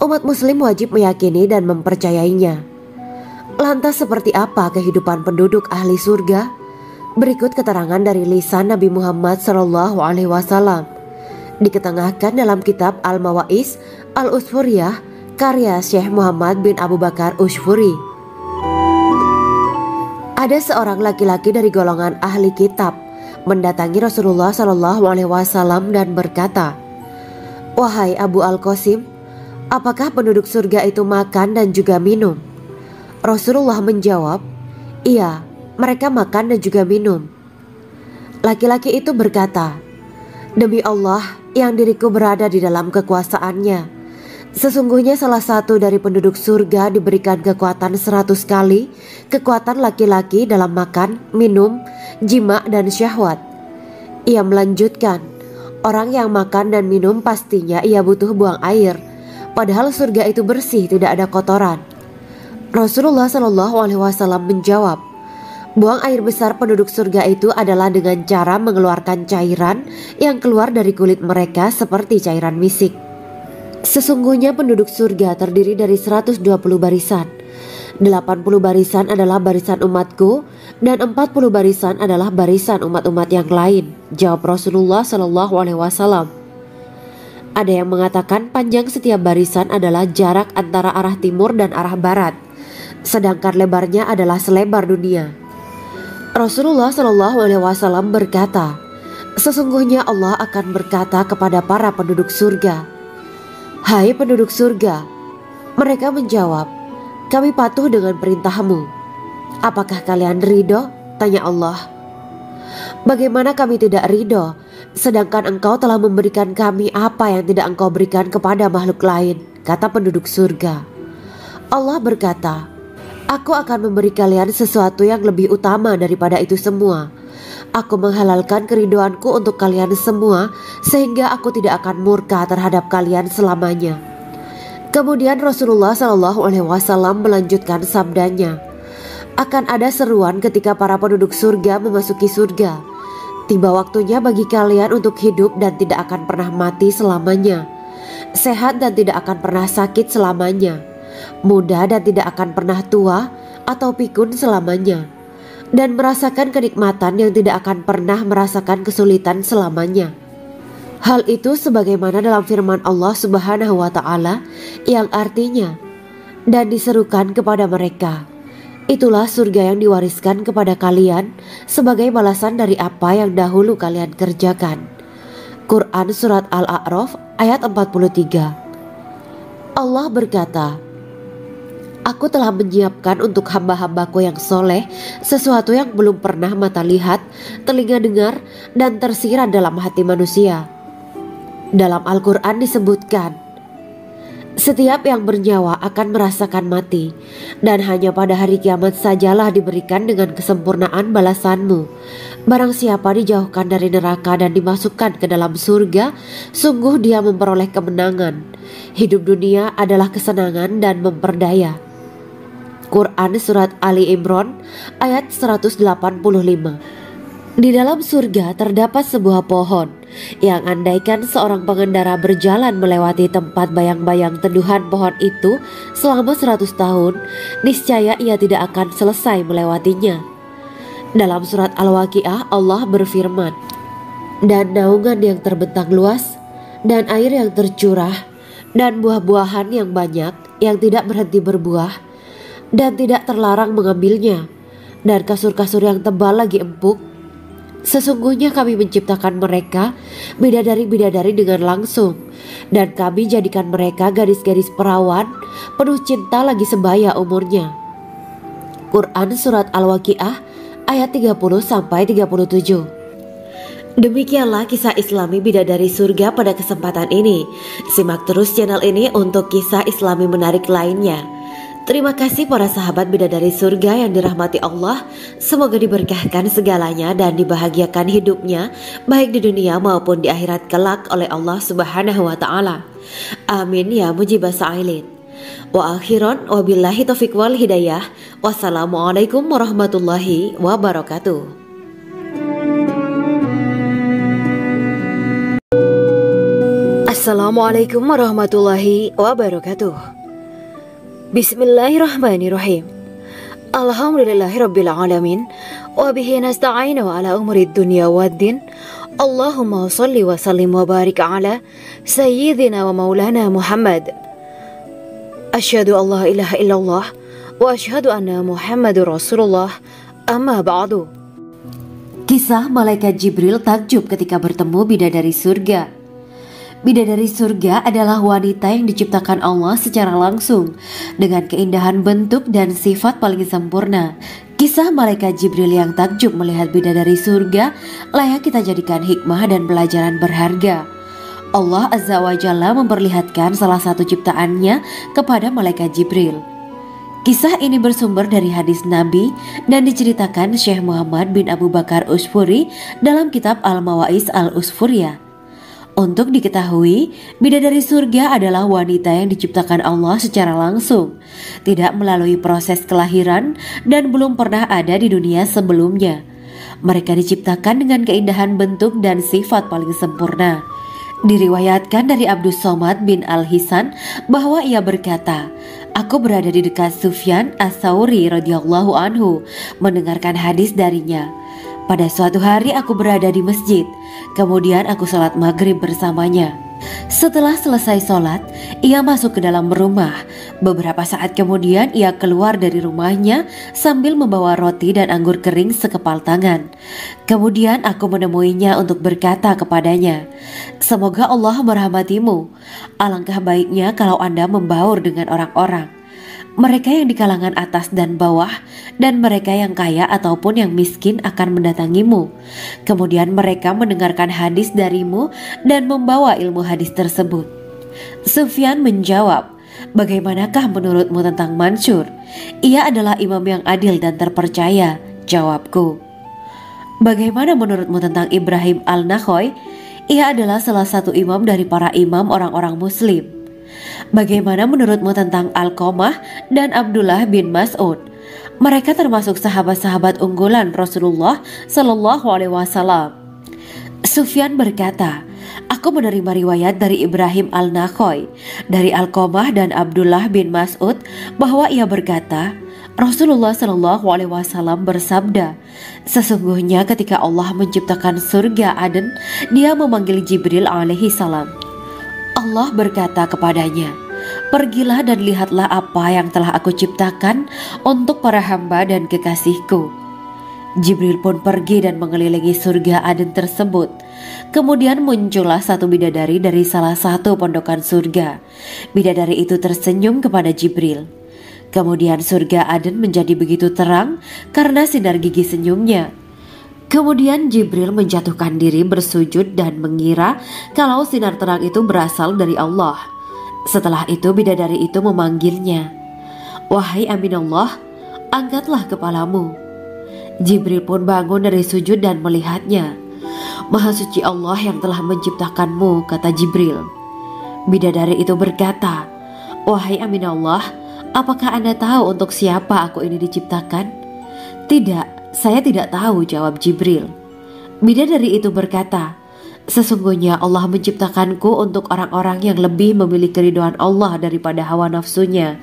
umat muslim wajib meyakini dan mempercayainya. Lantas seperti apa kehidupan penduduk ahli surga? Berikut keterangan dari lisan Nabi Muhammad SAW, diketengahkan dalam kitab Al-Mawaiz Al-Usfuriyah karya Syekh Muhammad bin Abu Bakar Ushfuri. Ada seorang laki-laki dari golongan ahli kitab mendatangi Rasulullah SAW dan berkata, "Wahai Abu Al-Qasim, apakah penduduk surga itu makan dan juga minum?" Rasulullah menjawab, "Iya, mereka makan dan juga minum." Laki-laki itu berkata, "Demi Allah yang diriku berada di dalam kekuasaannya, sesungguhnya salah satu dari penduduk surga diberikan kekuatan 100 kali kekuatan laki-laki dalam makan, minum, jima, dan syahwat." Ia melanjutkan, "Orang yang makan dan minum pastinya ia butuh buang air, padahal surga itu bersih, tidak ada kotoran." Rasulullah SAW menjawab, "Buang air besar penduduk surga itu adalah dengan cara mengeluarkan cairan yang keluar dari kulit mereka seperti cairan misik." Sesungguhnya penduduk surga terdiri dari 120 barisan. 80 barisan adalah barisan umatku dan 40 barisan adalah barisan umat-umat yang lain, jawab Rasulullah SAW. Ada yang mengatakan panjang setiap barisan adalah jarak antara arah timur dan arah barat, sedangkan lebarnya adalah selebar dunia. Rasulullah SAW berkata, "Sesungguhnya Allah akan berkata kepada para penduduk surga, 'Hai penduduk surga,' mereka menjawab, 'Kami patuh dengan perintahmu.' 'Apakah kalian ridho?' tanya Allah. 'Bagaimana kami tidak ridho, sedangkan engkau telah memberikan kami apa yang tidak engkau berikan kepada makhluk lain,' kata penduduk surga. Allah berkata, 'Aku akan memberi kalian sesuatu yang lebih utama daripada itu semua. Aku menghalalkan keridoanku untuk kalian semua sehingga aku tidak akan murka terhadap kalian selamanya.'" Kemudian Rasulullah SAW melanjutkan sabdanya, "Akan ada seruan ketika para penduduk surga memasuki surga. Tiba waktunya bagi kalian untuk hidup dan tidak akan pernah mati selamanya, sehat dan tidak akan pernah sakit selamanya, muda dan tidak akan pernah tua atau pikun selamanya, dan merasakan kenikmatan yang tidak akan pernah merasakan kesulitan selamanya." Hal itu sebagaimana dalam firman Allah Subhanahu wa Ta'ala yang artinya, "Dan diserukan kepada mereka, itulah surga yang diwariskan kepada kalian sebagai balasan dari apa yang dahulu kalian kerjakan." Quran Surat Al-A'raf ayat 43. Allah berkata, "Aku telah menyiapkan untuk hamba-hambaku yang soleh sesuatu yang belum pernah mata lihat, telinga dengar, dan tersirat dalam hati manusia." Dalam Al-Quran disebutkan, Setiap yang bernyawa akan merasakan mati, dan hanya pada hari kiamat sajalah diberikan dengan kesempurnaan balasanmu. Barang siapa dijauhkan dari neraka dan dimasukkan ke dalam surga, sungguh dia memperoleh kemenangan. Hidup dunia adalah kesenangan dan memperdaya. Quran Surat Ali Imran ayat 185. Di dalam surga terdapat sebuah pohon yang andaikan seorang pengendara berjalan melewati tempat bayang-bayang teduhan pohon itu selama 100 tahun, niscaya ia tidak akan selesai melewatinya. Dalam surat Al-Waqiah Allah berfirman, "Dan naungan yang terbentang luas, dan air yang tercurah, dan buah-buahan yang banyak yang tidak berhenti berbuah, dan tidak terlarang mengambilnya, dan kasur-kasur yang tebal lagi empuk. Sesungguhnya kami menciptakan mereka bidadari-bidadari dengan langsung, dan kami jadikan mereka gadis-gadis perawan penuh cinta lagi sebaya umurnya." Quran Surat Al-Waqiah ayat 30-37. Demikianlah kisah Islami bidadari surga pada kesempatan ini. Simak terus channel ini untuk kisah Islami menarik lainnya. Terima kasih para sahabat bidadari surga yang dirahmati Allah. Semoga diberkahkan segalanya dan dibahagiakan hidupnya baik di dunia maupun di akhirat kelak oleh Allah Subhanahu wa taala. Amin ya mujibah sa'ilin. Wa akhiran wabillahi taufiq wal hidayah. Wassalamualaikum warahmatullahi wabarakatuh. Assalamualaikum warahmatullahi wabarakatuh. Bismillahirrahmanirrahim. Alhamdulillahirabbil alamin wa bihi nasta'inu ala umurid dunya waddin. Allahumma shalli wa sallim wa barik ala sayyidina wa maulana Muhammad. Asyhadu an la ilaha illallah wa asyhadu anna Muhammadur Rasulullah. Amma ba'du. Kisah malaikat Jibril takjub ketika bertemu bidadari surga. Bidadari surga adalah wanita yang diciptakan Allah secara langsung dengan keindahan bentuk dan sifat paling sempurna. Kisah malaikat Jibril yang takjub melihat bidadari surga layak kita jadikan hikmah dan pelajaran berharga. Allah Azza wa Jalla memperlihatkan salah satu ciptaannya kepada malaikat Jibril. Kisah ini bersumber dari hadis Nabi dan diceritakan Syekh Muhammad bin Abu Bakar Usfuri dalam kitab Al-Mawaiz Al-Usfuriyah. Untuk diketahui, bidadari surga adalah wanita yang diciptakan Allah secara langsung, tidak melalui proses kelahiran dan belum pernah ada di dunia sebelumnya. Mereka diciptakan dengan keindahan bentuk dan sifat paling sempurna. Diriwayatkan dari Abdus Somad bin Al-Hisan bahwa ia berkata, "Aku berada di dekat Sufyan As-Sauri radhiyallahu anhu mendengarkan hadis darinya. Pada suatu hari aku berada di masjid, kemudian aku sholat maghrib bersamanya. Setelah selesai sholat, ia masuk ke dalam rumah. Beberapa saat kemudian ia keluar dari rumahnya sambil membawa roti dan anggur kering sekepal tangan. Kemudian aku menemuinya untuk berkata kepadanya, 'Semoga Allah merahmatimu. Alangkah baiknya kalau Anda membaur dengan orang-orang. Mereka yang di kalangan atas dan bawah, dan mereka yang kaya ataupun yang miskin akan mendatangimu. Kemudian mereka mendengarkan hadis darimu dan membawa ilmu hadis tersebut.' Sufyan menjawab, 'Bagaimanakah menurutmu tentang Mansur? Ia adalah imam yang adil dan terpercaya.' Jawabku. 'Bagaimana menurutmu tentang Ibrahim Al-Nakhoy? Ia adalah salah satu imam dari para imam orang-orang muslim.' 'Bagaimana menurutmu tentang Alqamah dan Abdullah bin Mas'ud? Mereka termasuk sahabat-sahabat unggulan Rasulullah Sallallahu Alaihi Wasallam.' Sufyan berkata, 'Aku menerima riwayat dari Ibrahim Al-Nakhoy, dari Alqamah dan Abdullah bin Mas'ud bahwa ia berkata, Rasulullah Sallallahu Alaihi Wasallam bersabda, sesungguhnya ketika Allah menciptakan surga Aden, Dia memanggil Jibril alaihi salam. Allah berkata kepadanya, pergilah dan lihatlah apa yang telah aku ciptakan untuk para hamba dan kekasihku. Jibril pun pergi dan mengelilingi surga Aden tersebut. Kemudian muncullah satu bidadari dari salah satu pondokan surga. Bidadari itu tersenyum kepada Jibril. Kemudian surga Aden menjadi begitu terang karena sinar gigi senyumnya. Kemudian Jibril menjatuhkan diri bersujud dan mengira kalau sinar terang itu berasal dari Allah. Setelah itu bidadari itu memanggilnya, "Wahai Aminullah, angkatlah kepalamu." Jibril pun bangun dari sujud dan melihatnya. "Maha suci Allah yang telah menciptakanmu," kata Jibril. Bidadari itu berkata, "Wahai Aminullah, apakah Anda tahu untuk siapa aku ini diciptakan?" "Tidak, saya tidak tahu," jawab Jibril. Bidadari itu berkata, "Sesungguhnya Allah menciptakanku untuk orang-orang yang lebih memilih keridhaan Allah daripada hawa nafsunya."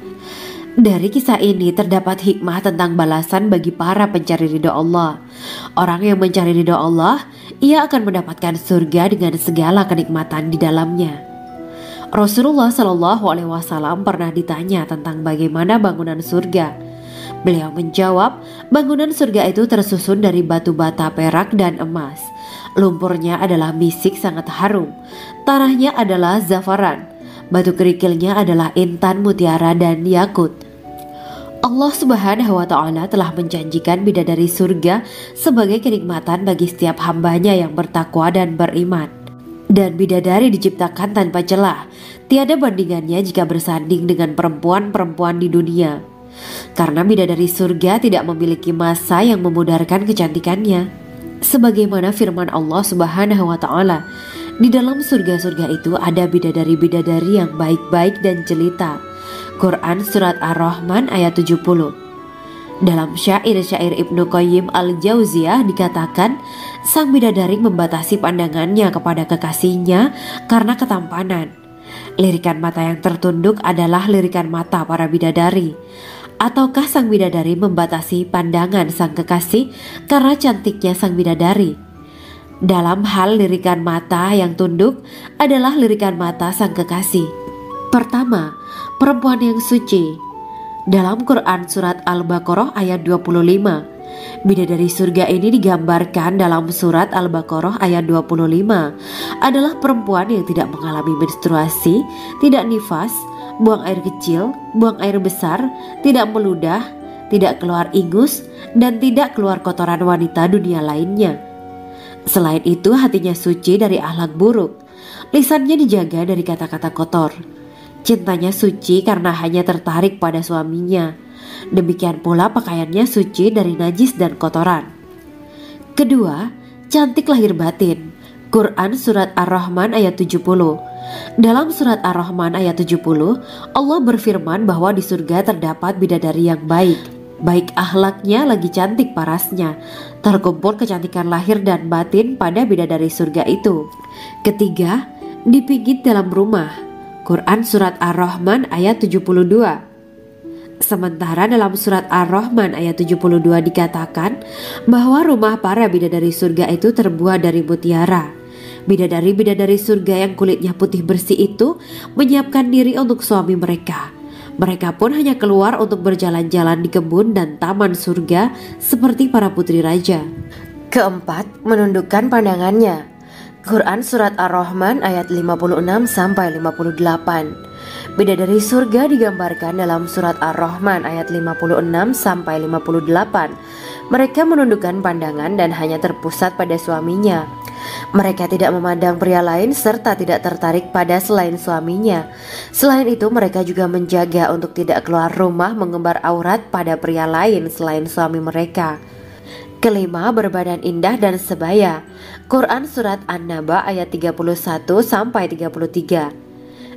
Dari kisah ini terdapat hikmah tentang balasan bagi para pencari ridho Allah. Orang yang mencari ridho Allah, ia akan mendapatkan surga dengan segala kenikmatan di dalamnya. Rasulullah Shallallahu Alaihi Wasallam pernah ditanya tentang bagaimana bangunan surga. Beliau menjawab, bangunan surga itu tersusun dari batu bata, perak, dan emas. Lumpurnya adalah misik sangat harum. Tanahnya adalah zafaran. Batu kerikilnya adalah intan, mutiara, dan yakut. Allah Subhanahu wa Ta'ala telah menjanjikan bidadari surga sebagai kenikmatan bagi setiap hambanya yang bertakwa dan beriman. Dan bidadari diciptakan tanpa celah. Tiada bandingannya jika bersanding dengan perempuan-perempuan di dunia. Karena bidadari surga tidak memiliki masa yang memudarkan kecantikannya. Sebagaimana firman Allah Subhanahu wa Ta'ala, di dalam surga-surga itu ada bidadari-bidadari yang baik-baik dan jelita. Quran Surat Ar-Rahman ayat 70. Dalam syair-syair Ibnu Qayyim Al-Jauziyah dikatakan, sang bidadari membatasi pandangannya kepada kekasihnya karena ketampanan. Lirikan mata yang tertunduk adalah lirikan mata para bidadari. Ataukah sang bidadari membatasi pandangan sang kekasih karena cantiknya sang bidadari? Dalam hal lirikan mata yang tunduk adalah lirikan mata sang kekasih. Pertama, perempuan yang suci. Dalam Quran Surat Al-Baqarah ayat 25, bidadari surga ini digambarkan dalam Surat Al-Baqarah ayat 25 adalah perempuan yang tidak mengalami menstruasi, tidak nifas, buang air kecil, buang air besar, tidak meludah, tidak keluar ingus, dan tidak keluar kotoran wanita dunia lainnya. Selain itu, hatinya suci dari akhlak buruk, lisannya dijaga dari kata-kata kotor. Cintanya suci karena hanya tertarik pada suaminya. Demikian pula pakaiannya suci dari najis dan kotoran. Kedua, cantik lahir batin. Quran Surat Ar-Rahman ayat 70. Dalam Surat Ar-Rahman ayat 70, Allah berfirman bahwa di surga terdapat bidadari yang baik. Baik akhlaknya lagi cantik parasnya. Terkumpul kecantikan lahir dan batin pada bidadari surga itu. Ketiga, dipijit dalam rumah. Quran Surat Ar-Rahman ayat 72. Sementara dalam Surat Ar-Rahman ayat 72 dikatakan bahwa rumah para bidadari surga itu terbuat dari mutiara. Bidadari-bidadari surga yang kulitnya putih bersih itu menyiapkan diri untuk suami mereka. Mereka pun hanya keluar untuk berjalan-jalan di kebun dan taman surga seperti para putri raja. Keempat, menundukkan pandangannya. Quran Surat Ar-Rahman ayat 56-58. Bidadari surga digambarkan dalam Surat Ar-Rahman ayat 56-58. Mereka menundukkan pandangan dan hanya terpusat pada suaminya. Mereka tidak memandang pria lain serta tidak tertarik pada selain suaminya. Selain itu, mereka juga menjaga untuk tidak keluar rumah mengembar aurat pada pria lain selain suami mereka. Kelima, berbadan indah dan sebaya. Quran Surat An-Naba ayat 31-33.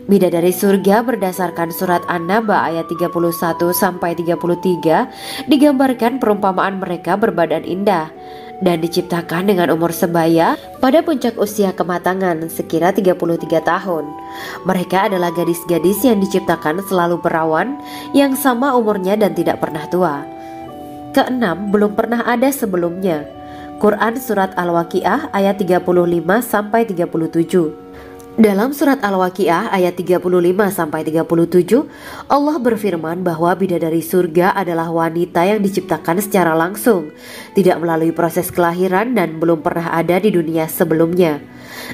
Bidadari surga berdasarkan Surat An-Naba ayat 31-33 digambarkan perumpamaan mereka berbadan indah dan diciptakan dengan umur sebaya pada puncak usia kematangan sekira 33 tahun. Mereka adalah gadis-gadis yang diciptakan selalu perawan yang sama umurnya dan tidak pernah tua. Keenam, belum pernah ada sebelumnya. Quran Surat Al-Waqiah ayat 35-37. Dalam Surat Al-Waqiah ayat 35-37, Allah berfirman bahwa bidadari surga adalah wanita yang diciptakan secara langsung, tidak melalui proses kelahiran dan belum pernah ada di dunia sebelumnya.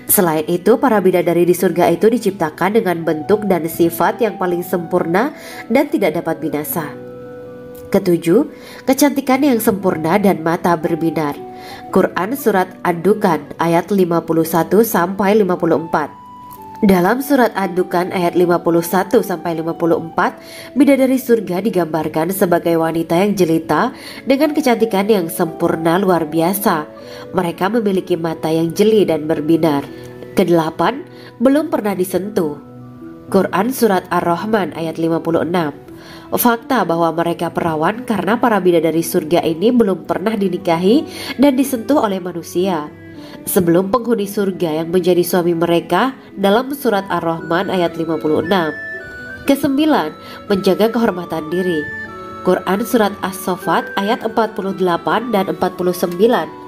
Selain itu, para bidadari di surga itu diciptakan dengan bentuk dan sifat yang paling sempurna dan tidak dapat binasa. Ketujuh, kecantikan yang sempurna dan mata berbinar. Quran Surat Ad-Dukhan ayat 51-54. Dalam surat Ad-Dukhan ayat 51-54, bidadari surga digambarkan sebagai wanita yang jelita dengan kecantikan yang sempurna luar biasa. Mereka memiliki mata yang jeli dan berbinar. Kedelapan, belum pernah disentuh. Quran surat Ar-Rahman ayat 56. Fakta bahwa mereka perawan karena para bidadari surga ini belum pernah dinikahi dan disentuh oleh manusia sebelum penghuni surga yang menjadi suami mereka dalam surat Ar-Rahman ayat 56. Kesembilan, menjaga kehormatan diri. Quran surat As-Saffat ayat 48 dan 49.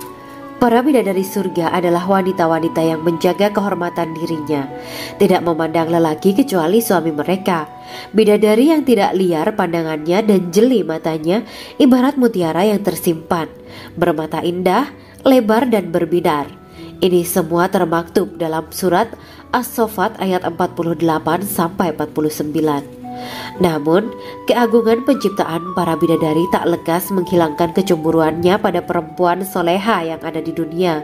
Para bidadari surga adalah wanita-wanita yang menjaga kehormatan dirinya, tidak memandang lelaki kecuali suami mereka. Bidadari yang tidak liar pandangannya dan jeli matanya ibarat mutiara yang tersimpan, bermata indah, lebar dan berbinar. Ini semua termaktub dalam surat As-Saffat ayat 48 sampai 49. Namun, keagungan penciptaan para bidadari tak lekas menghilangkan kecemburuannya pada perempuan soleha yang ada di dunia.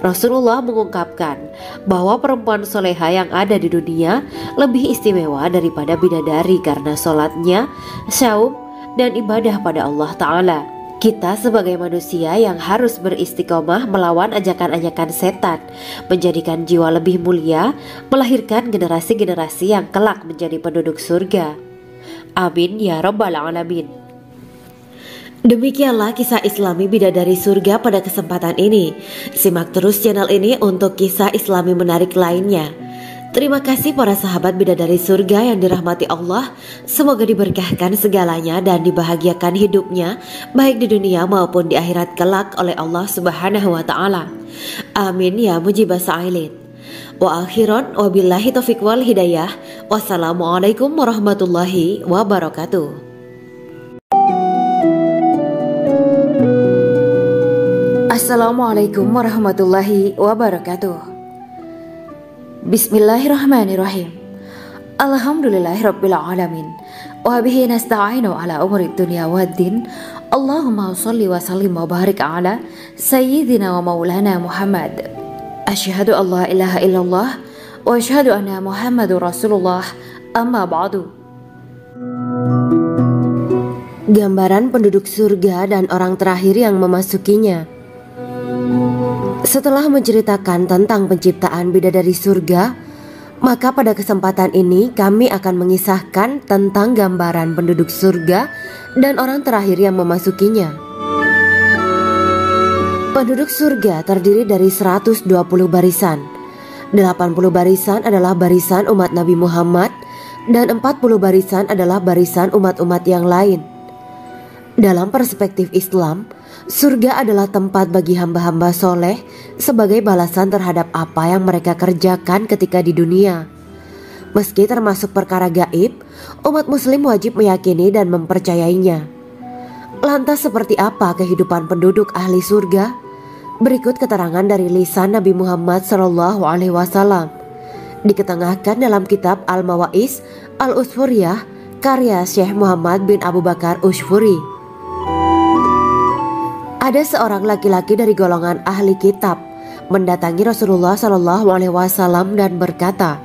Rasulullah mengungkapkan bahwa perempuan soleha yang ada di dunia lebih istimewa daripada bidadari karena sholatnya, syaum, dan ibadah pada Allah Ta'ala. Kita sebagai manusia yang harus beristiqomah melawan ajakan-ajakan setan, menjadikan jiwa lebih mulia, melahirkan generasi-generasi yang kelak menjadi penduduk surga. Amin ya rabbal alamin. Demikianlah kisah Islami bidadari surga pada kesempatan ini. Simak terus channel ini untuk kisah Islami menarik lainnya. Terima kasih para sahabat bidadari surga yang dirahmati Allah. Semoga diberkahkan segalanya dan dibahagiakan hidupnya baik di dunia maupun di akhirat kelak oleh Allah Subhanahu wa Ta'ala. Amin ya mujibah sa'ilin. Wa akhiran wabillahi taufiq wal hidayah. Wassalamualaikum warahmatullahi wabarakatuh. Assalamualaikum warahmatullahi wabarakatuh. Bismillahirrahmanirrahim. Alhamdulillahirabbil alamin. Wa bihi nasta'inu ala umuri dunya waddin. Allahumma shalli wa sallim wa barik ala sayyidina wa maulana Muhammad. Asyhadu an la ilaha illallah wa asyhadu anna Muhammadur Rasulullah. Amma ba'du. Gambaran penduduk surga dan orang terakhir yang memasukinya. Setelah menceritakan tentang penciptaan bidadari surga, maka pada kesempatan ini kami akan mengisahkan tentang gambaran penduduk surga dan orang terakhir yang memasukinya. Penduduk surga terdiri dari 120 barisan. 80 barisan adalah barisan umat Nabi Muhammad dan 40 barisan adalah barisan umat-umat yang lain. Dalam perspektif Islam, surga adalah tempat bagi hamba-hamba soleh sebagai balasan terhadap apa yang mereka kerjakan ketika di dunia. Meski termasuk perkara gaib, umat muslim wajib meyakini dan mempercayainya. Lantas seperti apa kehidupan penduduk ahli surga? Berikut keterangan dari lisan Nabi Muhammad SAW, diketengahkan dalam kitab Al-Mawaiz Al-Usfuriyah karya Syekh Muhammad bin Abu Bakar Ushfuri. Ada seorang laki-laki dari golongan ahli kitab mendatangi Rasulullah SAW dan berkata,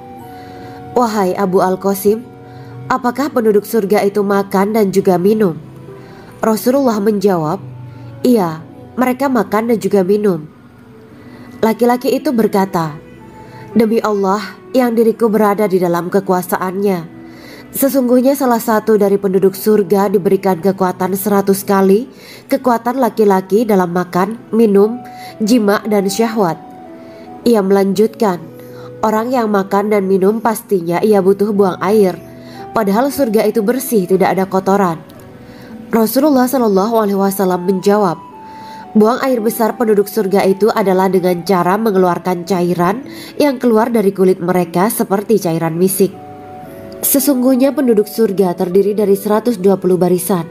"Wahai Abu Al-Qasim, apakah penduduk surga itu makan dan juga minum?" Rasulullah menjawab, "Iya, mereka makan dan juga minum." Laki-laki itu berkata, "Demi Allah yang diriku berada di dalam kekuasaannya, sesungguhnya salah satu dari penduduk surga diberikan kekuatan 100 kali kekuatan laki-laki dalam makan, minum, jima dan syahwat." Ia melanjutkan, "Orang yang makan dan minum pastinya ia butuh buang air, padahal surga itu bersih, tidak ada kotoran." Rasulullah SAW menjawab, "Buang air besar penduduk surga itu adalah dengan cara mengeluarkan cairan yang keluar dari kulit mereka seperti cairan misik." Sesungguhnya penduduk surga terdiri dari 120 barisan.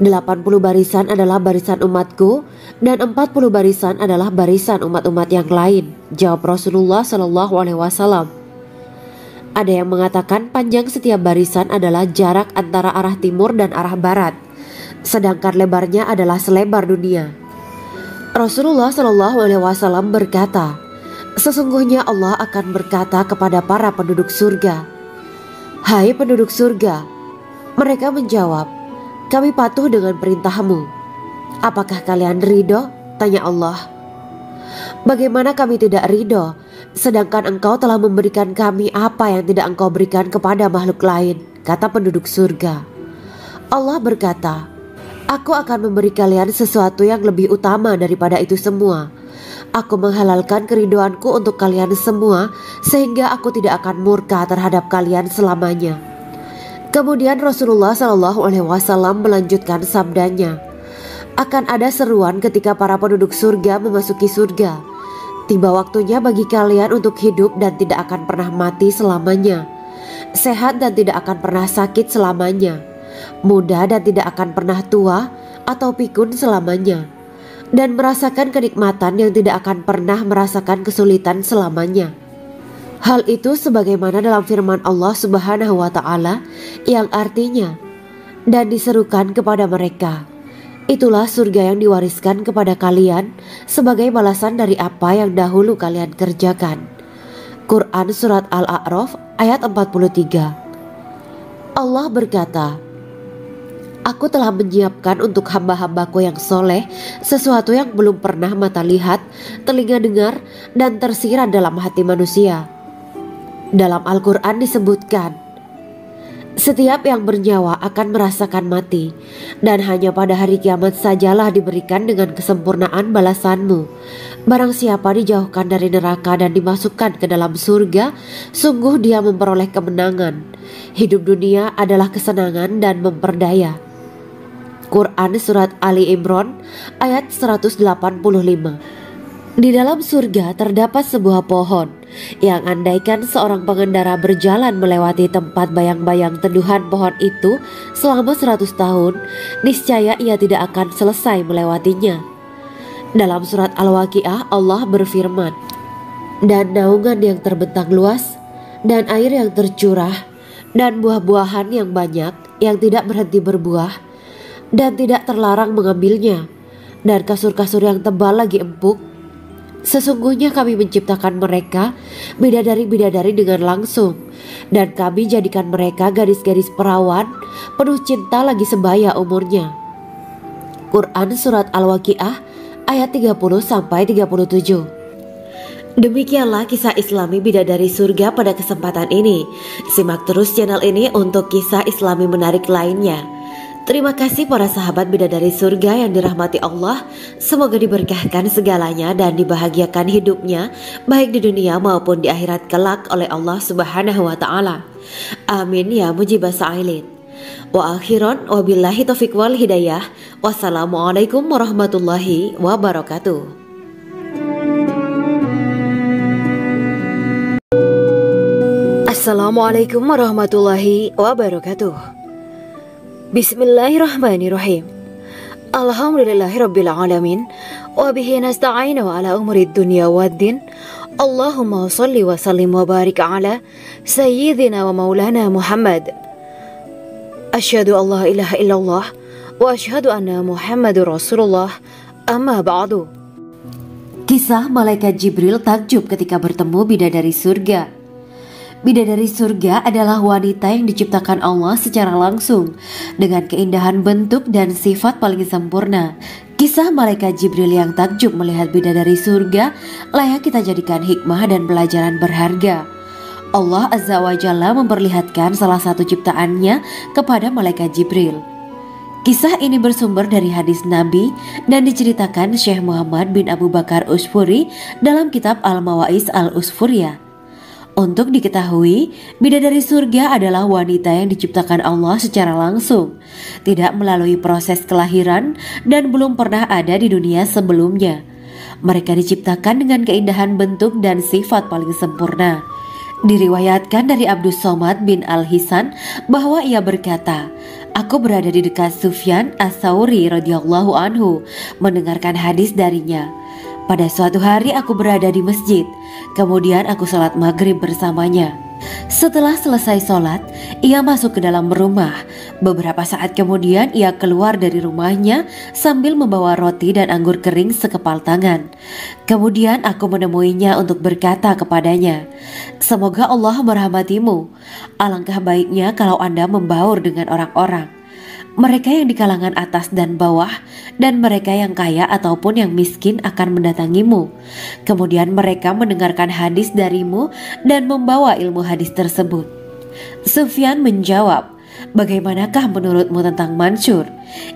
80 barisan adalah barisan umatku dan 40 barisan adalah barisan umat-umat yang lain, jawab Rasulullah SAW. Ada yang mengatakan panjang setiap barisan adalah jarak antara arah timur dan arah barat, sedangkan lebarnya adalah selebar dunia. Rasulullah SAW berkata, Sesungguhnya Allah akan berkata kepada para penduduk surga, "Hai penduduk surga." Mereka menjawab, "Kami patuh dengan perintahmu." "Apakah kalian ridho?" tanya Allah. "Bagaimana kami tidak ridho, sedangkan engkau telah memberikan kami apa yang tidak engkau berikan kepada makhluk lain," kata penduduk surga. Allah berkata, "Aku akan memberi kalian sesuatu yang lebih utama daripada itu semua. Aku menghalalkan keridoanku untuk kalian semua, sehingga aku tidak akan murka terhadap kalian selamanya." Kemudian Rasulullah SAW melanjutkan sabdanya, "Akan ada seruan ketika para penduduk surga memasuki surga. Tiba waktunya bagi kalian untuk hidup dan tidak akan pernah mati selamanya, sehat dan tidak akan pernah sakit selamanya, muda dan tidak akan pernah tua atau pikun selamanya, dan merasakan kenikmatan yang tidak akan pernah merasakan kesulitan selamanya." Hal itu sebagaimana dalam firman Allah Subhanahu wa Ta'ala yang artinya, "Dan diserukan kepada mereka, itulah surga yang diwariskan kepada kalian sebagai balasan dari apa yang dahulu kalian kerjakan." Quran Surat Al-A'raf ayat 43. Allah berkata, "Aku telah menyiapkan untuk hamba-hambaku yang soleh sesuatu yang belum pernah mata lihat, telinga dengar, dan tersirat dalam hati manusia." Dalam Al-Quran disebutkan, "Setiap yang bernyawa akan merasakan mati, dan hanya pada hari kiamat sajalah diberikan dengan kesempurnaan balasanmu. Barang siapa dijauhkan dari neraka dan dimasukkan ke dalam surga, sungguh dia memperoleh kemenangan. Hidup dunia adalah kesenangan dan memperdaya." Quran Surat Ali Imran ayat 185. Di dalam surga terdapat sebuah pohon yang andaikan seorang pengendara berjalan melewati tempat bayang-bayang teduhan pohon itu selama 100 tahun, niscaya ia tidak akan selesai melewatinya. Dalam surat Al-Waqiah Allah berfirman, "Dan naungan yang terbentang luas, dan air yang tercurah, dan buah-buahan yang banyak yang tidak berhenti berbuah, dan tidak terlarang mengambilnya, dan kasur-kasur yang tebal lagi empuk. Sesungguhnya kami menciptakan mereka bidadari-bidadari dengan langsung, dan kami jadikan mereka gadis-gadis perawan penuh cinta lagi sebaya umurnya." Quran Surat Al-Waqiah ayat 30-37. Demikianlah kisah Islami bidadari surga pada kesempatan ini. Simak terus channel ini untuk kisah Islami menarik lainnya. Terima kasih para sahabat bidadari surga yang dirahmati Allah. Semoga diberkahkan segalanya dan dibahagiakan hidupnya, baik di dunia maupun di akhirat kelak oleh Allah Subhanahu wa Ta'ala. Amin ya mujibah sa'ilin. Wa akhiran wabillahi taufiq wal hidayah. Wassalamualaikum warahmatullahi wabarakatuh. Assalamualaikum warahmatullahi wabarakatuh. Bismillahirrahmanirrahim. Alhamdulillahirabbil alamin wa bihi nasta'inu ala umurid dunya waddin. Allahumma shalli wa sallim wa barik ala sayyidina wa maulana Muhammad. Asyhadu an la ilaha illallah wa asyhadu anna Muhammadur Rasulullah. Amma ba'du. Kisah malaikat Jibril takjub ketika bertemu bidadari surga. Bidadari surga adalah wanita yang diciptakan Allah secara langsung dengan keindahan bentuk dan sifat paling sempurna. Kisah malaikat Jibril yang takjub melihat bidadari surga layak kita jadikan hikmah dan pelajaran berharga. Allah Azza wa Jalla memperlihatkan salah satu ciptaannya kepada malaikat Jibril. Kisah ini bersumber dari hadis Nabi dan diceritakan Syekh Muhammad bin Abu Bakar Usfuri dalam kitab Al-Mawaiz Al-Usfuriyah. Untuk diketahui, bidadari surga adalah wanita yang diciptakan Allah secara langsung, tidak melalui proses kelahiran dan belum pernah ada di dunia sebelumnya. Mereka diciptakan dengan keindahan bentuk dan sifat paling sempurna. Diriwayatkan dari Abdus Somad bin Al-Hisan bahwa ia berkata, "Aku berada di dekat Sufyan As-Sauri radhiyallahu anhu mendengarkan hadis darinya. Pada suatu hari aku berada di masjid, kemudian aku salat maghrib bersamanya. Setelah selesai sholat, ia masuk ke dalam rumah. Beberapa saat kemudian ia keluar dari rumahnya sambil membawa roti dan anggur kering sekepal tangan. Kemudian aku menemuinya untuk berkata kepadanya, "Semoga Allah merahmatimu. Alangkah baiknya kalau Anda membaur dengan orang-orang. Mereka yang di kalangan atas dan bawah, dan mereka yang kaya ataupun yang miskin akan mendatangimu. Kemudian mereka mendengarkan hadis darimu dan membawa ilmu hadis tersebut." Sufyan menjawab, "Bagaimanakah menurutmu tentang Mansur?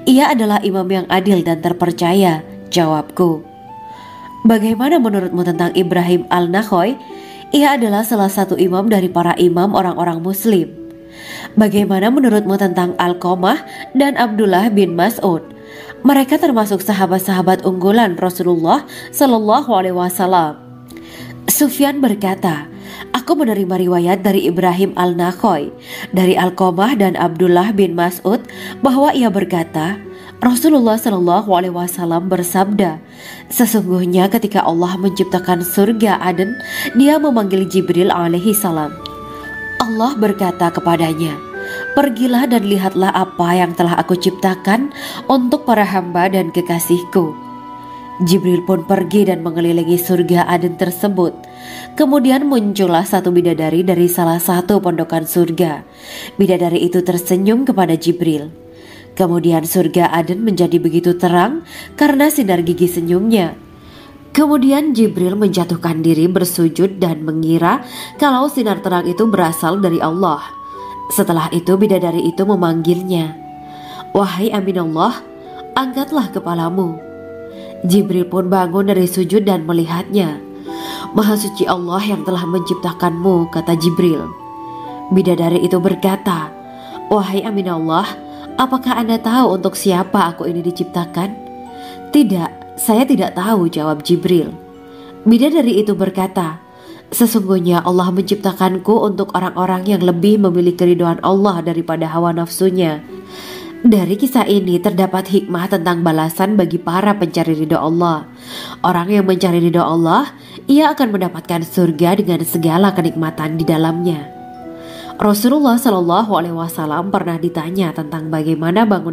Ia adalah imam yang adil dan terpercaya." Jawabku, "Bagaimana menurutmu tentang Ibrahim al-Nakhoy? Ia adalah salah satu imam dari para imam orang-orang muslim." "Bagaimana menurutmu tentang Alqamah dan Abdullah bin Mas'ud? Mereka termasuk sahabat-sahabat unggulan Rasulullah Shallallahu Alaihi Wasallam." Sufyan berkata, "Aku menerima riwayat dari Ibrahim al-Nakhoy, dari Alqamah dan Abdullah bin Mas'ud bahwa ia berkata, Rasulullah Shallallahu Alaihi Wasallam bersabda, sesungguhnya ketika Allah menciptakan surga Aden, Dia memanggil Jibril alaihi salam. Allah berkata kepadanya, pergilah dan lihatlah apa yang telah aku ciptakan untuk para hamba dan kekasihku. Jibril pun pergi dan mengelilingi surga Aden tersebut. Kemudian muncullah satu bidadari dari salah satu pondokan surga. Bidadari itu tersenyum kepada Jibril. Kemudian surga Aden menjadi begitu terang karena sinar gigi senyumnya. Kemudian Jibril menjatuhkan diri bersujud dan mengira kalau sinar terang itu berasal dari Allah. Setelah itu bidadari itu memanggilnya, "Wahai Aminullah, angkatlah kepalamu." Jibril pun bangun dari sujud dan melihatnya. "Maha suci Allah yang telah menciptakanmu," kata Jibril. Bidadari itu berkata, "Wahai Aminullah, apakah Anda tahu untuk siapa aku ini diciptakan?" "Tidak, saya tidak tahu," jawab Jibril. Bidadari itu berkata, "Sesungguhnya Allah menciptakanku untuk orang-orang yang lebih memilih keridhaan Allah daripada hawa nafsunya." Dari kisah ini terdapat hikmah tentang balasan bagi para pencari ridho Allah. Orang yang mencari ridho Allah, ia akan mendapatkan surga dengan segala kenikmatan di dalamnya. Rasulullah Shallallahu Alaihi Wasallam pernah ditanya tentang bagaimana bangun